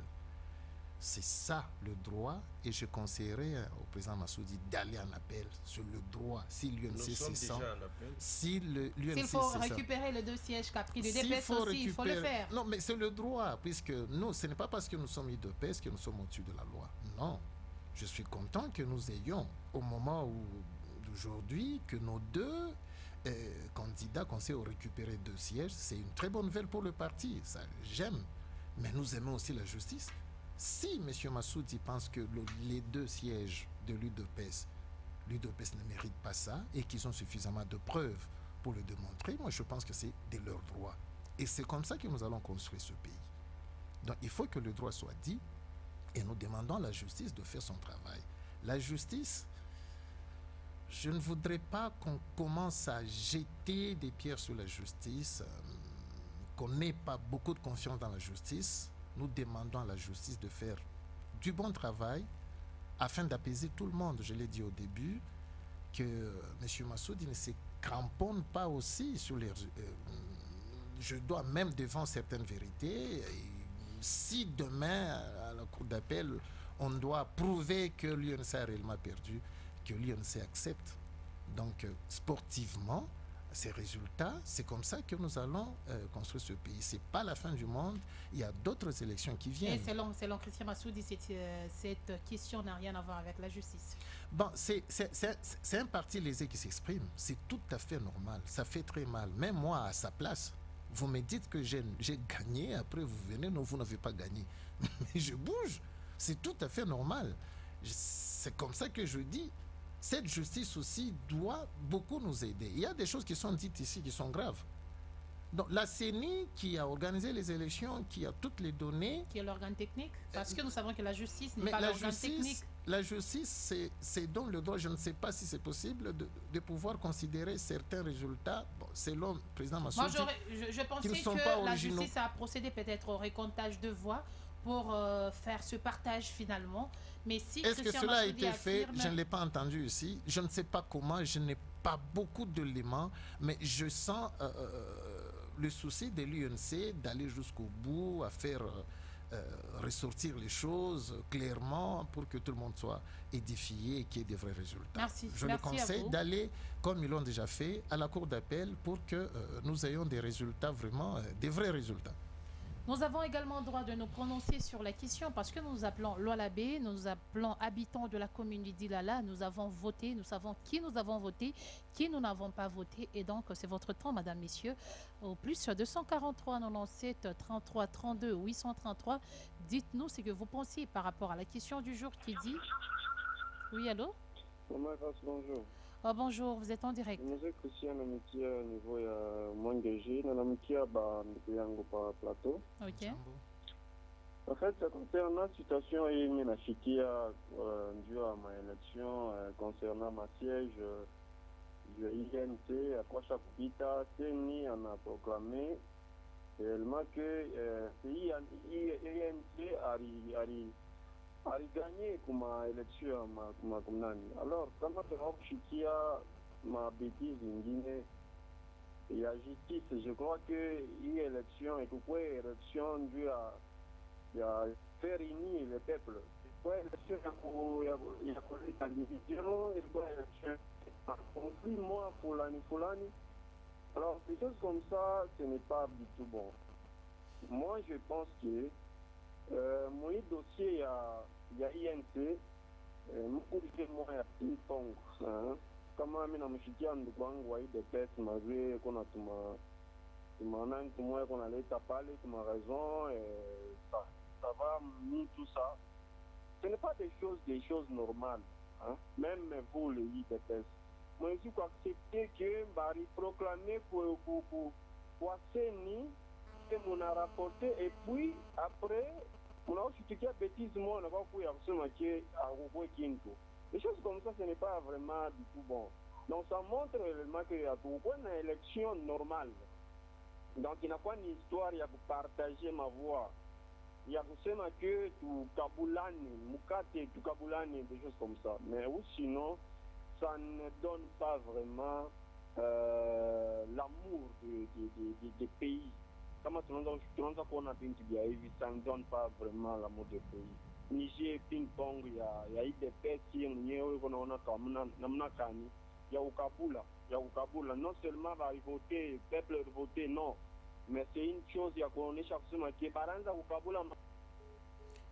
C'est ça le droit, et je conseillerais au président Massoudi d'aller en appel sur le droit. Si l'UNC Nous sommes s'y sent, déjà en appel. si l'UNC S'il faut s'y sent, récupérer les 2 sièges qu'a pris s'il l'UDPS faut aussi, il faut le récupérer. faire. Non, mais c'est le droit, puisque nous, ce n'est pas parce que nous sommes UDPS que nous sommes au-dessus de la loi. Non. Je suis content que nous ayons, au moment d'aujourd'hui, que nos deux candidats qu'on sait récupérer 2 sièges. C'est une très bonne nouvelle pour le parti. Ça, j'aime. Mais nous aimons aussi la justice. Si M. Massoudi pense que les 2 sièges de l'UDPS ne méritent pas ça et qu'ils ont suffisamment de preuves pour le démontrer, moi je pense que c'est de leur droit. Et c'est comme ça que nous allons construire ce pays. Donc il faut que le droit soit dit et nous demandons à la justice de faire son travail. La justice, je ne voudrais pas qu'on commence à jeter des pierres sur la justice, qu'on n'ait pas beaucoup de confiance dans la justice. Nous demandons à la justice de faire du bon travail afin d'apaiser tout le monde. Je l'ai dit au début, que M. Massoudi ne se cramponne pas aussi sur les... je dois même devant certaines vérités. Et si demain, à la cour d'appel, on doit prouver que l'UNC a réellement perdu, que l'UNC accepte. Donc, sportivement, ces résultats, c'est comme ça que nous allons construire ce pays. Ce n'est pas la fin du monde. Il y a d'autres élections qui viennent. Et selon Christian Massoudi, cette question n'a rien à voir avec la justice. Bon, c'est un parti lésé qui s'exprime. C'est tout à fait normal. Ça fait très mal. Même moi, à sa place, vous me dites que j'ai gagné. Après, vous venez, non, vous n'avez pas gagné. Mais je bouge. C'est tout à fait normal. C'est comme ça que je dis. Cette justice aussi doit beaucoup nous aider. Il y a des choses qui sont dites ici qui sont graves. Donc la CENI qui a organisé les élections, qui a toutes les données... Qui est l'organe technique. Parce que nous savons que la justice n'est pas l'organe technique. La justice, c'est donc le droit. Je ne sais pas si c'est possible de pouvoir considérer certains résultats, bon, selon le président Massoudi, moi, je pensais que la justice a procédé peut-être au récomptage de voix pour faire ce partage finalement. Mais si est-ce que cela a été fait? affirme... Je ne l'ai pas entendu ici. Je ne sais pas comment. Je n'ai pas beaucoup d'éléments, mais je sens le souci de l'UNC d'aller jusqu'au bout, à faire ressortir les choses clairement pour que tout le monde soit édifié et qu'il y ait des vrais résultats. Merci. Je le conseille d'aller, comme ils l'ont déjà fait, à la cour d'appel pour que nous ayons des résultats vraiment, des vrais résultats. Nous avons également le droit de nous prononcer sur la question parce que nous appelons Loalabé, nous appelons habitants de la commune du Dilala, nous avons voté, nous savons qui nous avons voté, qui nous n'avons pas voté. Et donc, c'est votre temps, madame, messieurs. Au plus 243 97 33 32 833, dites-nous ce que vous pensez par rapport à la question du jour qui dit... Oui, allô? Bonjour. Oh, bonjour, vous êtes en direct. Monsieur Christian Namikia, niveau ya Mwangeji, Namikia, plateau. Ok. En fait, concernant la situation et Minafikia, dû à ma élection, concernant ma siège de INT, à Kwachakupita, CENI en a proclamé réellement que INT a gagné comme élection ma communauté. Alors, quand je suis ma bêtise en Guinée, il y a justice. Je crois que l'élection et pourquoi l'élection due à faire unir le peuple. Pourquoi l'élection il y a la division et pourquoi l'élection conflit moi pour l'année. Alors, des choses comme ça, ce n'est pas du tout bon. Moi, je pense que mon dossier, il y a INC, beaucoup de moi, il y a petit pong. Comment je me suis dit, des tests, malgré qu'on a tout qu'on allait parler, tu m'as raison, ça va, tout ça. Ce n'est pas des choses normales, hein? Même pour les IDPS. Moi, je suis accepté que Barry proclamé pour CENI, que mon a rapporté, et puis après, on a aussi dit bêtise, moi, on a pas pu absolument des choses comme ça, ce n'est pas vraiment du tout bon. Donc, ça montre réellement qu'il y a une élection normale. Donc, il n'y a pas une histoire, il y a pour partager ma voix. Il y a seulement que tout Kaboulani, Mukate, tout Kaboulani, des choses comme ça. Mais ou sinon, ça ne donne pas vraiment l'amour des pays. Comme tout le monde a dit, ça ne donne pas vraiment l'amour des pays. Niger ping-pong ya IDPS mwenyewe unaona kama namna kani ya ukabula non seulement va voter peuple voter non mais c'est une chose ya kuonesha kusema que baranza ukabula.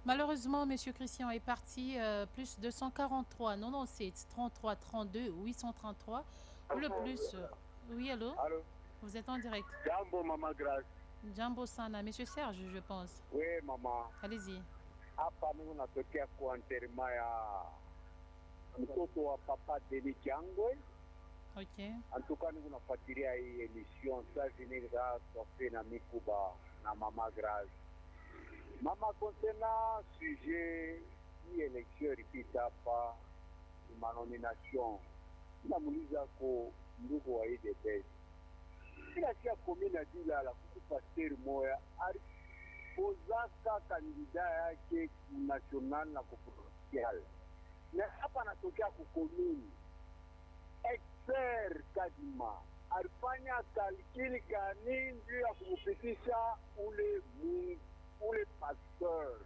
Malheureusement, Monsieur Christian est parti. Plus 243 97 33 32 833 ou le plus. Oui, allô? Allô? Vous êtes en direct. Jambo, Maman Grace. Jambo Sana. Monsieur Serge, je pense. Oui, maman. Allez-y. Hapa mimi natokea kwa enterrement ya mtoto wa papa Denis Kiangwe. Ok. Antuka niko nafuatilia hii emission sasa niliza sofe na mikuba na Mama Grace. Mama, concernant sujet hii election ilipita hapa manomination, namuuliza ko ndugu wa IDPS kila kia komini ya Dilala kukupa seri moya alipozaka kandida yake national na kuprovincial, na hapa anatokea kukomini expert Kadima alifanya kalkili kani juu ya kumupitisha ule pasteur.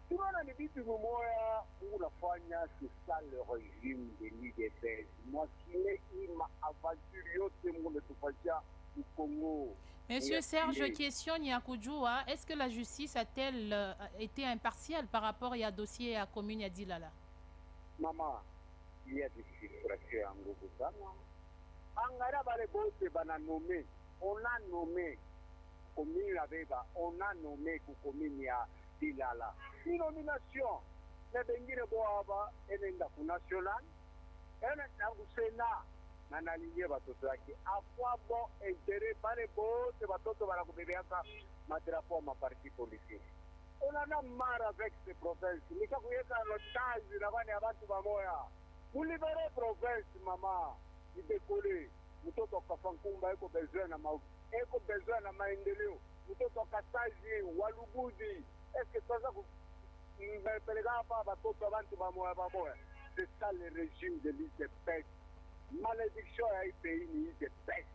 Tunaona ni vitu vimoya Mungu nafanya, c'est ça le régime de l'IDPS. Mwakile ima aventure yote Mungu netufanyia au Congo. Monsieur Serge, question Nyakujua, est-ce que la justice a-t-elle été impartiale par rapport à dossier à commune ya Dilala? Maman, il y a des frustrations en nguvu sana. Angara bale bote bana nommé, on a nommé commune la Beba, on a nommé ku commune ya Dilala. Ni nomination. Na bengine boaba enenda ku national, enenda ku Sénat. Na nalinye batoto yake afwa bon intérêt bale bote batoto bana kubebeaka madrapo ma parti politique. On en a marre avec ces provinces. Nika kuyeka l'otage na bani abantu bamoya. Vous libérez province mama. Idekole. Mtoto kafankumba eko besoin na maendeleo. Mtoto Kasaji, Walugudi. Est-ce que ça kupeleka hapa batoto abantu bamoya? C'est ça le régime de l'IDPS. Malédiction à un pays ni IDPS.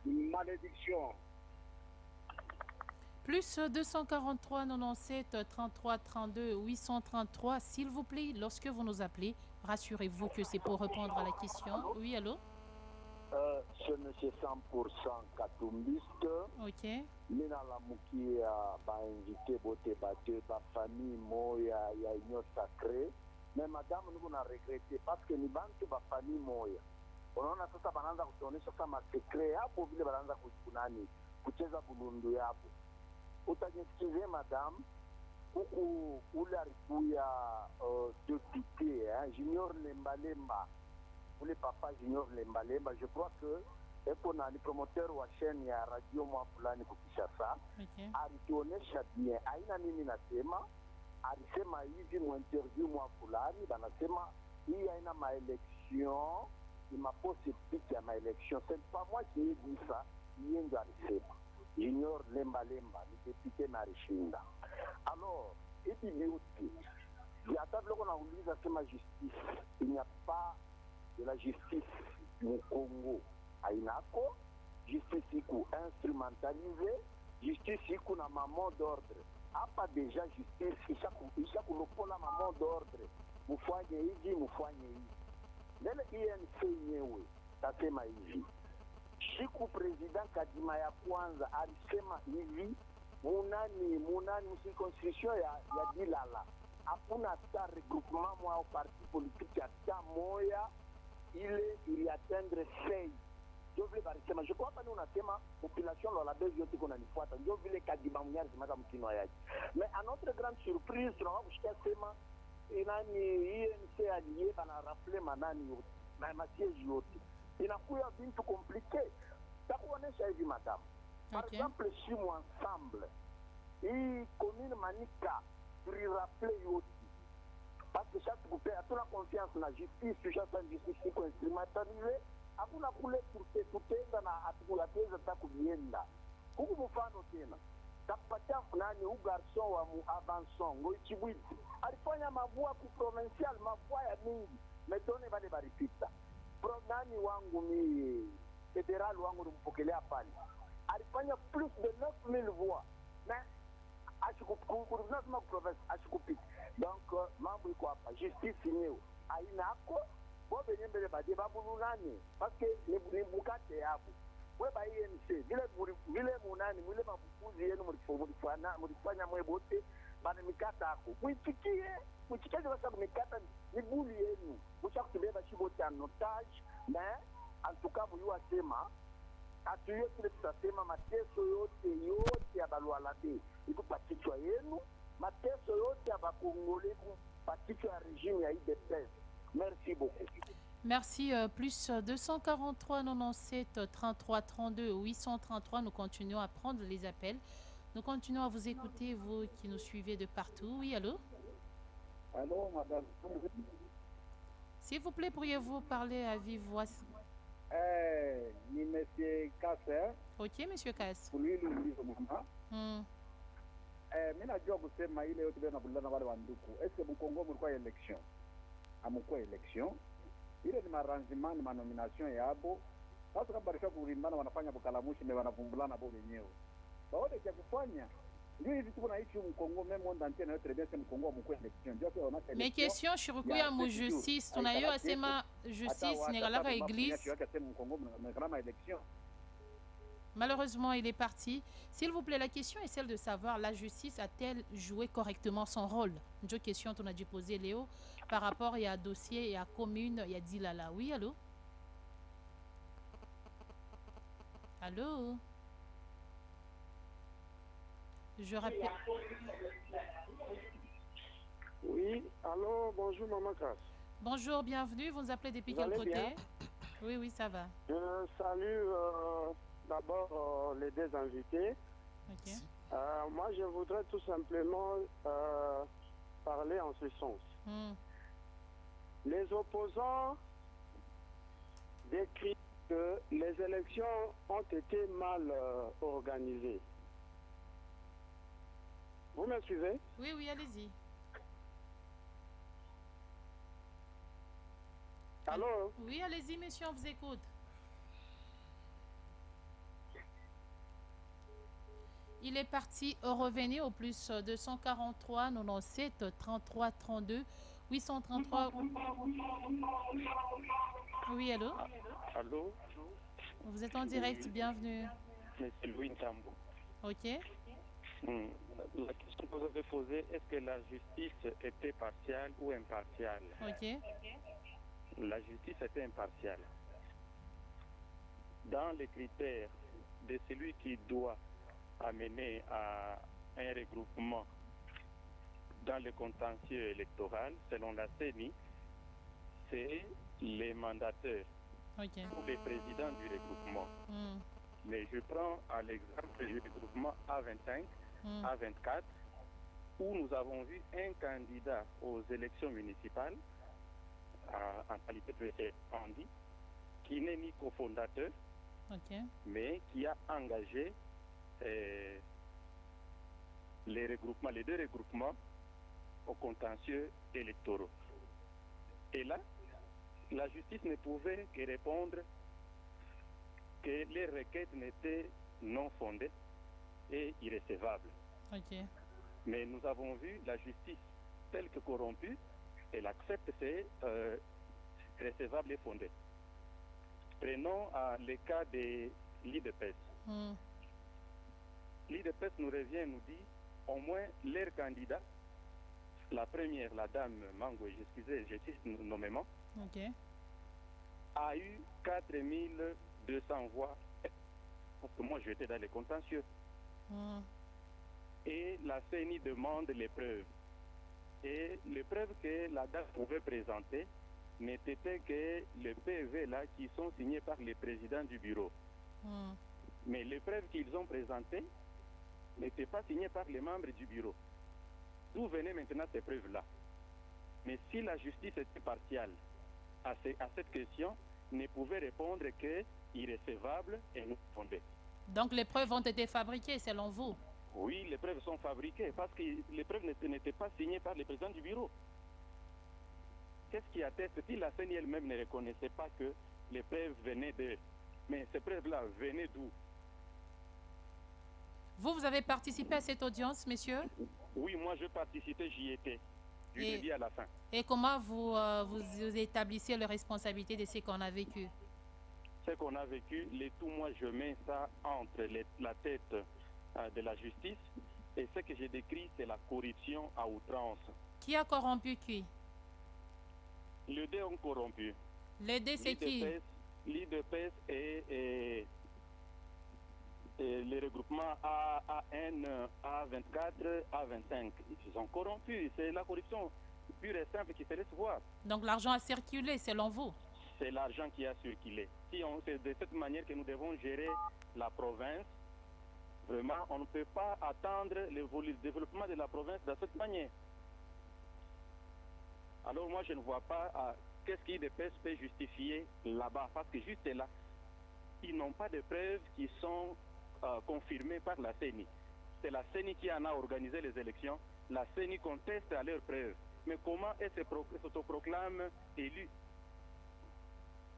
Malédiction. Plus 243 97 33 32 833, s'il vous plaît, lorsque vous nous appelez, rassurez-vous que c'est pour répondre à la question. Oui, allô? C'est monsieur 100% katumbiste. Ok. Mina la muki ba invité bote ba famille moya ya union sacrée. Mais madame nous na regretté parce que ni bantu ba famille moya. Unaona sasa banaanza kutuonesha kama secret hapo vile banaanza kukunani kucheza bulundu yapo. Utaniexcuser madame, huku ule alikuya député Junior Lembalemba, ule papa Junior Lembalemba, je crois que eko na ni promoteur wa chaîne ya radio mwa fulani kukishasa. Okay. Alituonesha bien, aina mimi nasema, alisema hivi mu interview mwa fulani, banasema hii aina maelection, il m'a posé pique ya maelection, c'est pas moi qui ai dit ça, yeye ndo alisema. Junior Lembalemba, le député Marishinda. Alors, et puis aussi, il y a table qu'on a oublié de ma justice. Il n'y a pas de la justice au Congo. Aïnako, justice iku instrumentalisée, justice iku na maman d'ordre. A pas déjà justice, il y a la maman d'ordre. Mufanye hivi, mufanye hivi. Lele INC nyewe, tasema hivi. Siku president Kadima ya kwanza alisema hivi, munani constitution ya Dilala hakuna hata regroupement mwa parti politique hata moya ile ili atteindre sei. Ndio vile barisema, je crois pas nous unasema population la base yote kuna nifuata. Ndio vile Kadima mnyari zimaka mkino yake. Mais à notre grande surprise tunaona kusikia sema inani INC aliye bana rappeler manani yote na masiege yote. Inakuya vitu compliqué. Takuonesha hivi madame. Par exemple, si moi ensemble, hii commune Manika, rappeler yote. Parce que chaque coupé a toute la confiance na justice, chaque justice iko instrumentalisée, hakuna kule tutenda na atukuyateza takuvienda. Huku mfano tena. Tapatia nani u garçon wa mu avanson, Ngoichibwiti. Alifanya mavua ku provincial, mavua ya mingi. Metone bale baripita. Nani wangu mi fédéral wangu nimpokelea pale alifanya plus de 9000 voix na ashikupita. tufanye parce que ni mukate yabo we ba INC vile munani mwile mabukuzi yenu mlifanya mwe bote bana mikata ako muitikie kwa sababu mikata ni buli yenu mshaka kubeba shibote en otage mais en tout cas muyua sema atuye kile tutasema mateso yote ya Balualade iko pakichwa yenu, mateso yote ya bakongole pakichwa ya regime ya IDPS. Merci beaucoup. Merci. Plus 243 97 33 32 833. Nous continuons à prendre les appels. Nous continuons à vous écouter, vous qui nous suivez de partout. Oui, allô? Allô, madame. S'il vous plaît, pourriez-vous parler à vive voix? Ni monsieur Kasser. Ok, monsieur Kass. Mimi najua kusema ile yote bwana bulana wale wanduku. Est-ce que Mkongo mlikuwa election? Amkuwa election. Ile ni marangement, ma nomination yabo. Sasa kama barisha kulimbana wanafanya bukalamushi na wanavumbulana bo wenyewe. Baode cha kufanya ndio hivi tuko na hicho Mkongo même monde entier na très bien c'est Mkongo amkuwa election. Ndio kwa wana mes questions shirikuya mu justice tunayo asema justice negalaka église. Malheureusement, il est parti. S'il vous plaît, la question est celle de savoir, la justice a-t-elle joué correctement son rôle? Une question qu'on a dû poser, Léo, par rapport à un dossier, il y a commune, il y a Dilala. Oui, allô? Allô? Je rappelle... Oui, allô, bonjour Maman Cass. Bonjour, bienvenue. Vous nous appelez depuis quel côté? Bien? Oui, oui, ça va. Je salue d'abord les deux invités. Ok. Moi, je voudrais tout simplement parler en ce sens. Les opposants décrivent que les élections ont été mal organisées. Vous me suivez? Oui, oui, allez-y. Allô? Oui, allez-y, monsieur, on vous écoute. Il est parti, revenez au plus 243 97 33 32 833. Oui, allô? Allô? Vous êtes en direct, bienvenue. Monsieur Louis Ntambo. Ok. La question que vous avez posée, est-ce que la justice était partiale ou impartiale? Ok. La justice était impartiale. Dans les critères de celui qui doit amener à un regroupement dans le contentieux électoral, selon la CENI, c'est les mandataires Ok. ou les présidents du regroupement. Mais je prends à l'exemple du regroupement A25, A24, où nous avons vu un candidat aux élections municipales, en qualité de candidat, qui n'est ni cofondateur, Ok. mais qui a engagé les deux regroupements aux contentieux électoraux. Et là, la justice ne pouvait que répondre que les requêtes n'étaient non fondées et irrécevables. Ok. Mais nous avons vu la justice telle que corrompue, elle accepte ces recevable et fondé. Prenons le cas de l'IDPS. L'IDPS nous revient, nous dit, au moins leur candidat, la première, la dame Mango, excusez, je cite nommément, Ok. a eu 4200 voix, parce que moi j'étais dans les contentieux. Et la CENI demande les preuves. Et les preuves que la dame pouvait présenter n'étaient que les PV là qui sont signés par le président du bureau. Mais les preuves qu'ils ont présentées n'étaient pas signées par les membres du bureau. D'où venaient maintenant ces preuves-là? Mais si la justice était partiale à cette question, ne pouvait répondre que irrécevable et non fondée. Donc les preuves ont été fabriquées selon vous? Oui, les preuves sont fabriquées parce que les preuves n'étaient pas signées par le président du bureau. Qu'est-ce qui atteste? Si la CENI elle-même ne reconnaissait pas que les preuves venaient d'eux, mais ces preuves-là venaient d'où? Vous avez participé à cette audience, monsieur? Oui, moi je participais, j'y étais, du début à la fin. Et comment vous établissez la responsabilité de ce qu'on a vécu? ce qu'on a vécu, moi je mets ça entre la tête de la justice, et ce que j'ai décrit, c'est la corruption à outrance. Qui a corrompu qui? Les deux ont corrompu. Les deux, c'est qui? L'IDPS et les regroupements AN, A24, A25. Ils ont corrompu. C'est la corruption pure et simple qui se laisse voir. Donc l'argent a circulé, selon vous? C'est l'argent qui a circulé. C'est de cette manière que nous devons gérer la province. Vraiment, on ne peut pas attendre le développement de la province de cette manière. Alors moi, je ne vois pas qu'est-ce qu'IDPS peut justifier là-bas. Parce que juste là, ils n'ont pas de preuves qui sont confirmées par la CENI. C'est la CENI qui en a organisé les élections. La CENI conteste à leurs preuves. Mais comment elle s'autoproclame élue?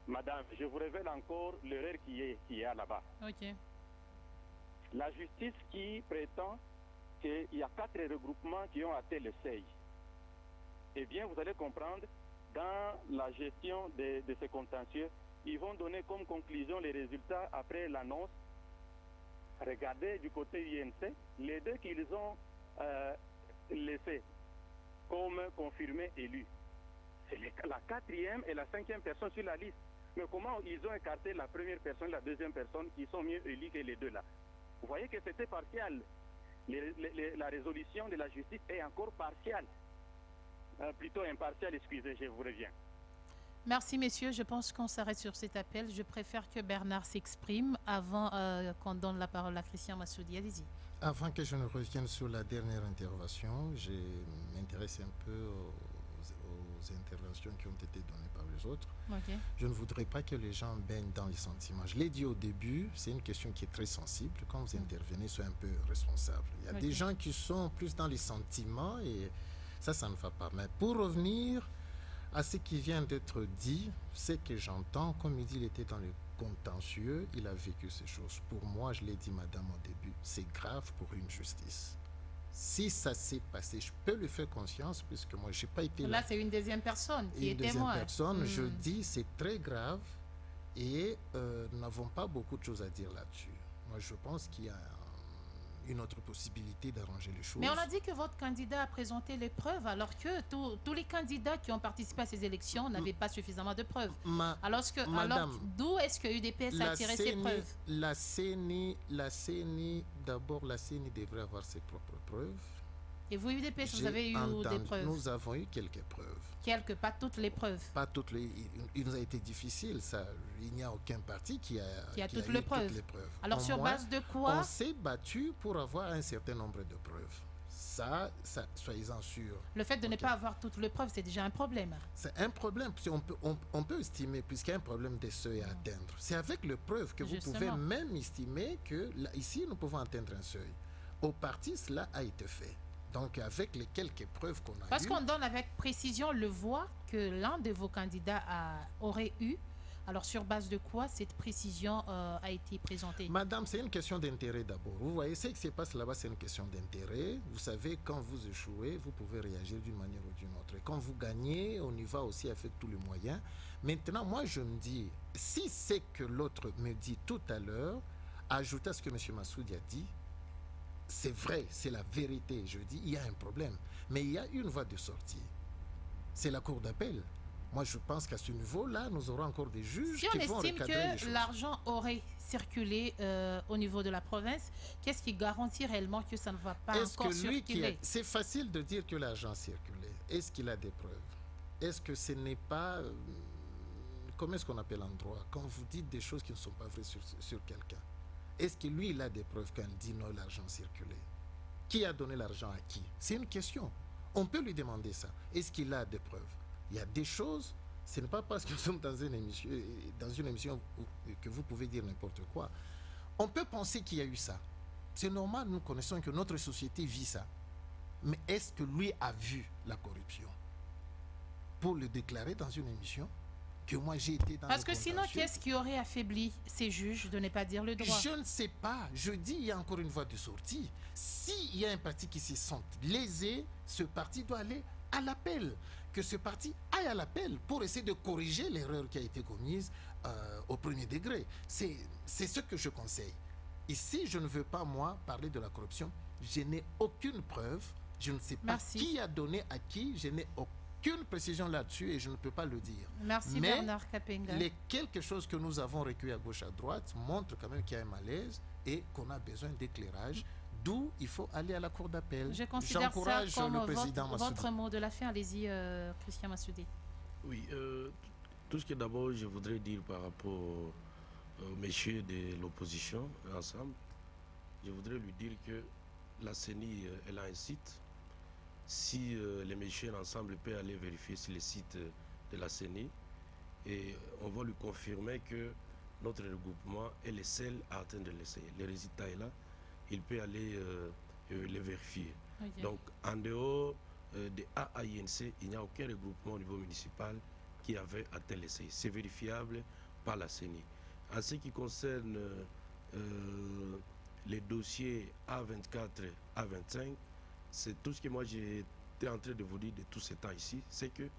Madame, je vous révèle encore l'erreur qui est là-bas. Ok. La justice qui prétend qu'il y a 4 regroupements qui ont atteint le seuil. Eh bien, vous allez comprendre, dans la gestion de ces contentieux, ils vont donner comme conclusion les résultats après l'annonce. Regardez du côté INC, les deux qu'ils ont laissés comme confirmés élus. C'est la 4e et la 5e personne sur la liste. Mais comment ils ont écarté la première personne et la deuxième personne qui sont mieux élus que les deux là? Vous voyez que c'était partial. La résolution de la justice est encore partiale. Plutôt impartiale, excusez, je vous reviens. Merci, messieurs. Je pense qu'on s'arrête sur cet appel. Je préfère que Bernard s'exprime avant qu'on donne la parole à Christian Massoudi. Allez-y. Avant que je ne revienne sur la dernière intervention, je m'intéresse un peu aux interventions qui ont été données par les autres. Okay. Je ne voudrais pas que les gens baignent dans les sentiments. Je l'ai dit au début, c'est une question qui est très sensible. Quand vous intervenez, soyez un peu responsable. Il y a des gens qui sont plus dans les sentiments et ça ne va pas. Mais pour revenir à ce qui vient d'être dit, ce que j'entends, comme il dit, il était dans le contentieux, il a vécu ces choses. Pour moi, je l'ai dit, madame, au début, c'est grave pour une justice. Si ça s'est passé, je peux lui faire conscience, puisque moi, je n'ai pas été là. Là, c'est une deuxième personne qui est témoin. Une deuxième personne, je dis, c'est très grave et nous n'avons pas beaucoup de choses à dire là-dessus. Moi, je pense qu'il y a une autre possibilité d'arranger les choses. Mais on a dit que votre candidat a présenté les preuves, alors que tous les candidats qui ont participé à ces élections n'avaient pas suffisamment de preuves. Alors, d'où est-ce que UDPS a tiré ces preuves? La CENI, d'abord, la CENI devrait avoir ses propres preuves. Et vous, UDPS, vous avez eu des preuves? Nous avons eu quelques preuves. Quelques, pas toutes les preuves. Pas toutes les. Il nous a été difficile, ça. Il n'y a aucun parti qui a toutes les preuves. Alors, sur base de quoi? On s'est battu pour avoir un certain nombre de preuves. Ça soyez-en sûrs. Le fait de ne pas avoir toutes les preuves, c'est déjà un problème. C'est un problème. On peut estimer, puisqu'il y a un problème des seuils à atteindre. C'est avec les preuves que vous pouvez même estimer que là, ici, nous pouvons atteindre un seuil. Au parti, cela a été fait. Donc, avec les quelques preuves qu'on a Parce qu'on donne avec précision le voix que l'un de vos candidats aurait eu. Alors, sur base de quoi cette précision a été présentée? Madame, c'est une question d'intérêt d'abord. Vous voyez, ce qui se passe là-bas, c'est une question d'intérêt. Vous savez, quand vous échouez, vous pouvez réagir d'une manière ou d'une autre. Et quand vous gagnez, on y va aussi avec tous les moyens. Maintenant, moi, je me dis, si c'est que l'autre me dit tout à l'heure, ajoutez à ce que M. Massoudi a dit, c'est vrai, c'est la vérité. Je dis, il y a un problème. Mais il y a une voie de sortie. C'est la cour d'appel. Moi, je pense qu'à ce niveau-là, nous aurons encore des juges qui vont recadrer les choses. Si on estime que l'argent aurait circulé au niveau de la province, qu'est-ce qui garantit réellement que ça ne va pas encore circuler? C'est facile de dire que l'argent a circulé. Est-ce qu'il a des preuves? Est-ce que ce n'est pas... comment est-ce qu'on appelle en droit? Quand vous dites des choses qui ne sont pas vraies sur quelqu'un. Est-ce que lui, il a des preuves quand il dit non, l'argent circulé? Qui a donné l'argent à qui? C'est une question. On peut lui demander ça. Est-ce qu'il a des preuves? Il y a des choses, ce n'est pas parce que nous sommes dans une émission que vous pouvez dire n'importe quoi. On peut penser qu'il y a eu ça. C'est normal, nous connaissons que notre société vit ça. Mais est-ce que lui a vu la corruption? Pour le déclarer dans une émission? Que moi j'ai été dans Parce que sinon, qu'est-ce qui aurait affaibli ces juges de ne pas dire le droit? Je ne sais pas. Je dis, il y a encore une voie de sortie. S'il y a un parti qui se sent lésé, ce parti doit aller à l'appel, que ce parti aille à l'appel pour essayer de corriger l'erreur qui a été commise au premier degré. C'est ce que je conseille. Ici, je ne veux pas, moi, parler de la corruption. Je n'ai aucune preuve. Je ne sais pas qui a donné à qui. Je n'ai aucune précision là-dessus et je ne peux pas le dire. Merci Bernard Kapenga. Les quelque chose que nous avons recueilli à gauche, à droite, montre quand même qu'il y a un malaise et qu'on a besoin d'éclairage. D'où il faut aller à la cour d'appel. Je considère ça comme votre mot de la fin. Allez-y, Christian Massoudi. Oui, tout ce que d'abord je voudrais dire par rapport aux messieurs de l'opposition ensemble, je voudrais lui dire que la CENI, elle a un site. Si les messieurs ensemble peuvent aller vérifier sur le site de la CENI, et on va lui confirmer que notre regroupement est le seul à atteindre l'essai. Le résultat est là. Il peut aller les vérifier. Okay. Donc, en dehors de AAINC, il n'y a aucun regroupement au niveau municipal qui avait atteint l'essai. C'est vérifiable par la CENI. En ce qui concerne les dossiers A24, A25, c'est tout ce que moi j'étais en train de vous dire de tout ce temps ici, c'est que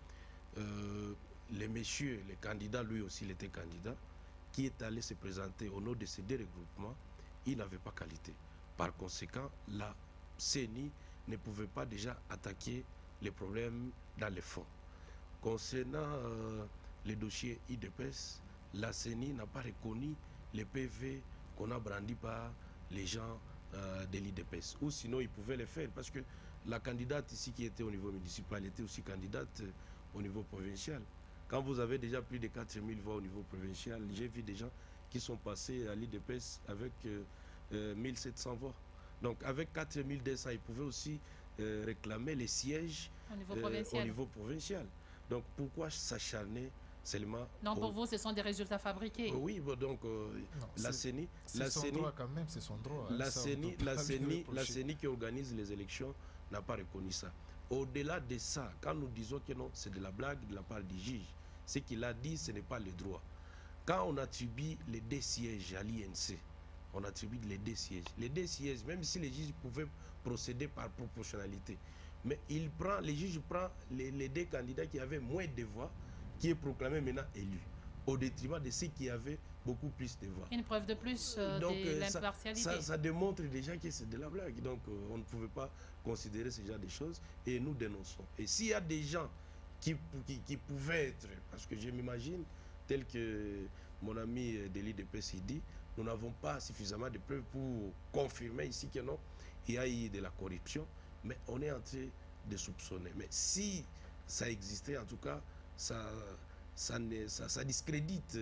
les messieurs, les candidats, lui aussi il était candidat, qui est allé se présenter au nom de ces deux regroupements, il n'avait pas qualité. Par conséquent, la CENI ne pouvait pas déjà attaquer les problèmes dans les fonds. Concernant les dossiers IDPS, la CENI n'a pas reconnu les PV qu'on a brandis par les gens de l'IDPS. Ou sinon, ils pouvaient les faire parce que la candidate ici qui était au niveau municipal était aussi candidate au niveau provincial. Quand vous avez déjà plus de 4000 voix au niveau provincial, j'ai vu des gens qui sont passés à l'IDPS avec 1700 voix. Donc avec 4200, ils pouvaient aussi réclamer les sièges au niveau provincial. Donc pourquoi s'acharner seulement? Non, pour vous, ce sont des résultats fabriqués. Oui, bon, donc la CENI... C'est son droit quand même, c'est son droit. La CENI qui organise les élections n'a pas reconnu ça. Au-delà de ça, quand nous disons que non, c'est de la blague de la part du juge, ce qu'il a dit, ce n'est pas le droit. Quand on attribue les 2 sièges à l'INC, on attribue les 2 sièges. Les 2 sièges, même si les juges pouvaient procéder par proportionnalité, mais les juges prennent les 2 candidats qui avaient moins de voix, qui est proclamé maintenant élu, au détriment de ceux qui avaient beaucoup plus de voix. Une preuve de plus de l'impartialité. Ça démontre déjà que c'est de la blague. Donc on ne pouvait pas considérer ce genre de choses et nous dénonçons. Et s'il y a des gens qui pouvaient être, parce que je m'imagine, tel que mon ami de l'IDPS dit, nous n'avons pas suffisamment de preuves pour confirmer ici que non, il y a eu de la corruption, mais on est en train de soupçonner. Mais si ça existait, en tout cas, ça discrédite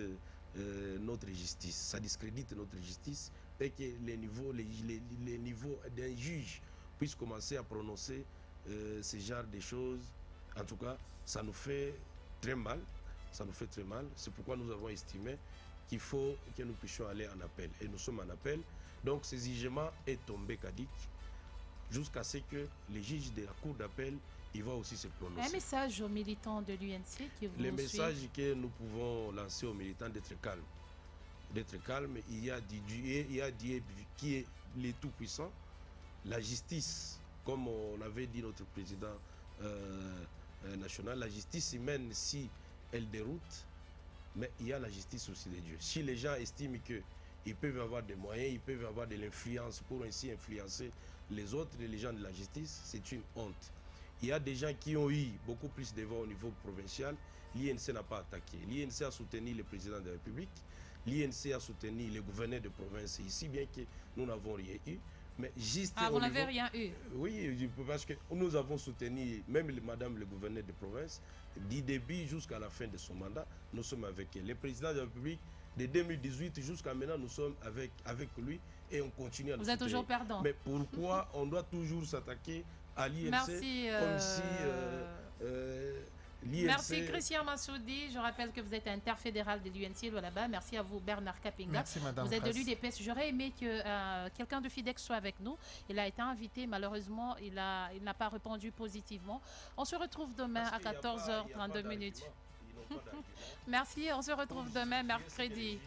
notre justice. Ça discrédite notre justice et que les niveaux d'un juge puissent commencer à prononcer ce genre de choses. En tout cas, ça nous fait très mal. Ça nous fait très mal. C'est pourquoi nous avons estimé qu'il faut que nous puissions aller en appel. Et nous sommes en appel. Donc, ce jugement est tombé caduc jusqu'à ce que les juges de la cour d'appel il va aussi se prononcer. Un message aux militants de l'UNC qui vous Le message que nous pouvons lancer aux militants d'être calmes. D'être calmes, il y a Dieu qui est le tout-puissant. La justice, comme on avait dit notre président national, la justice humaine, si elle déroute, mais il y a la justice aussi de Dieu. Si les gens estiment qu'ils peuvent avoir des moyens, ils peuvent avoir de l'influence pour ainsi influencer les autres, les gens de la justice, c'est une honte. Il y a des gens qui ont eu beaucoup plus de voix au niveau provincial. L'INC n'a pas attaqué. L'INC a soutenu le président de la République. L'INC a soutenu les gouverneurs de province ici, bien que nous n'avons rien eu. Mais juste vous n'avez rien eu? Oui, parce que nous avons soutenu même madame le gouverneur de province du début jusqu'à la fin de son mandat. Nous sommes avec elle. Le président de la République, de 2018 jusqu'à maintenant, nous sommes avec lui et on continue à le soutenir. Vous êtes toujours perdant. Mais pourquoi on doit toujours s'attaquer à l'INC comme si l'INC... Merci Christian Massoudi. Je rappelle que vous êtes interfédéral de l'UNC là-bas. Merci à vous Bernard Kapenga. Merci Madame. Vous êtes de l'UDPS. J'aurais aimé que quelqu'un de FIDEX soit avec nous. Il a été invité. Malheureusement, il n'a pas répondu positivement. On se retrouve demain à 14h32. Merci. On se retrouve demain mercredi.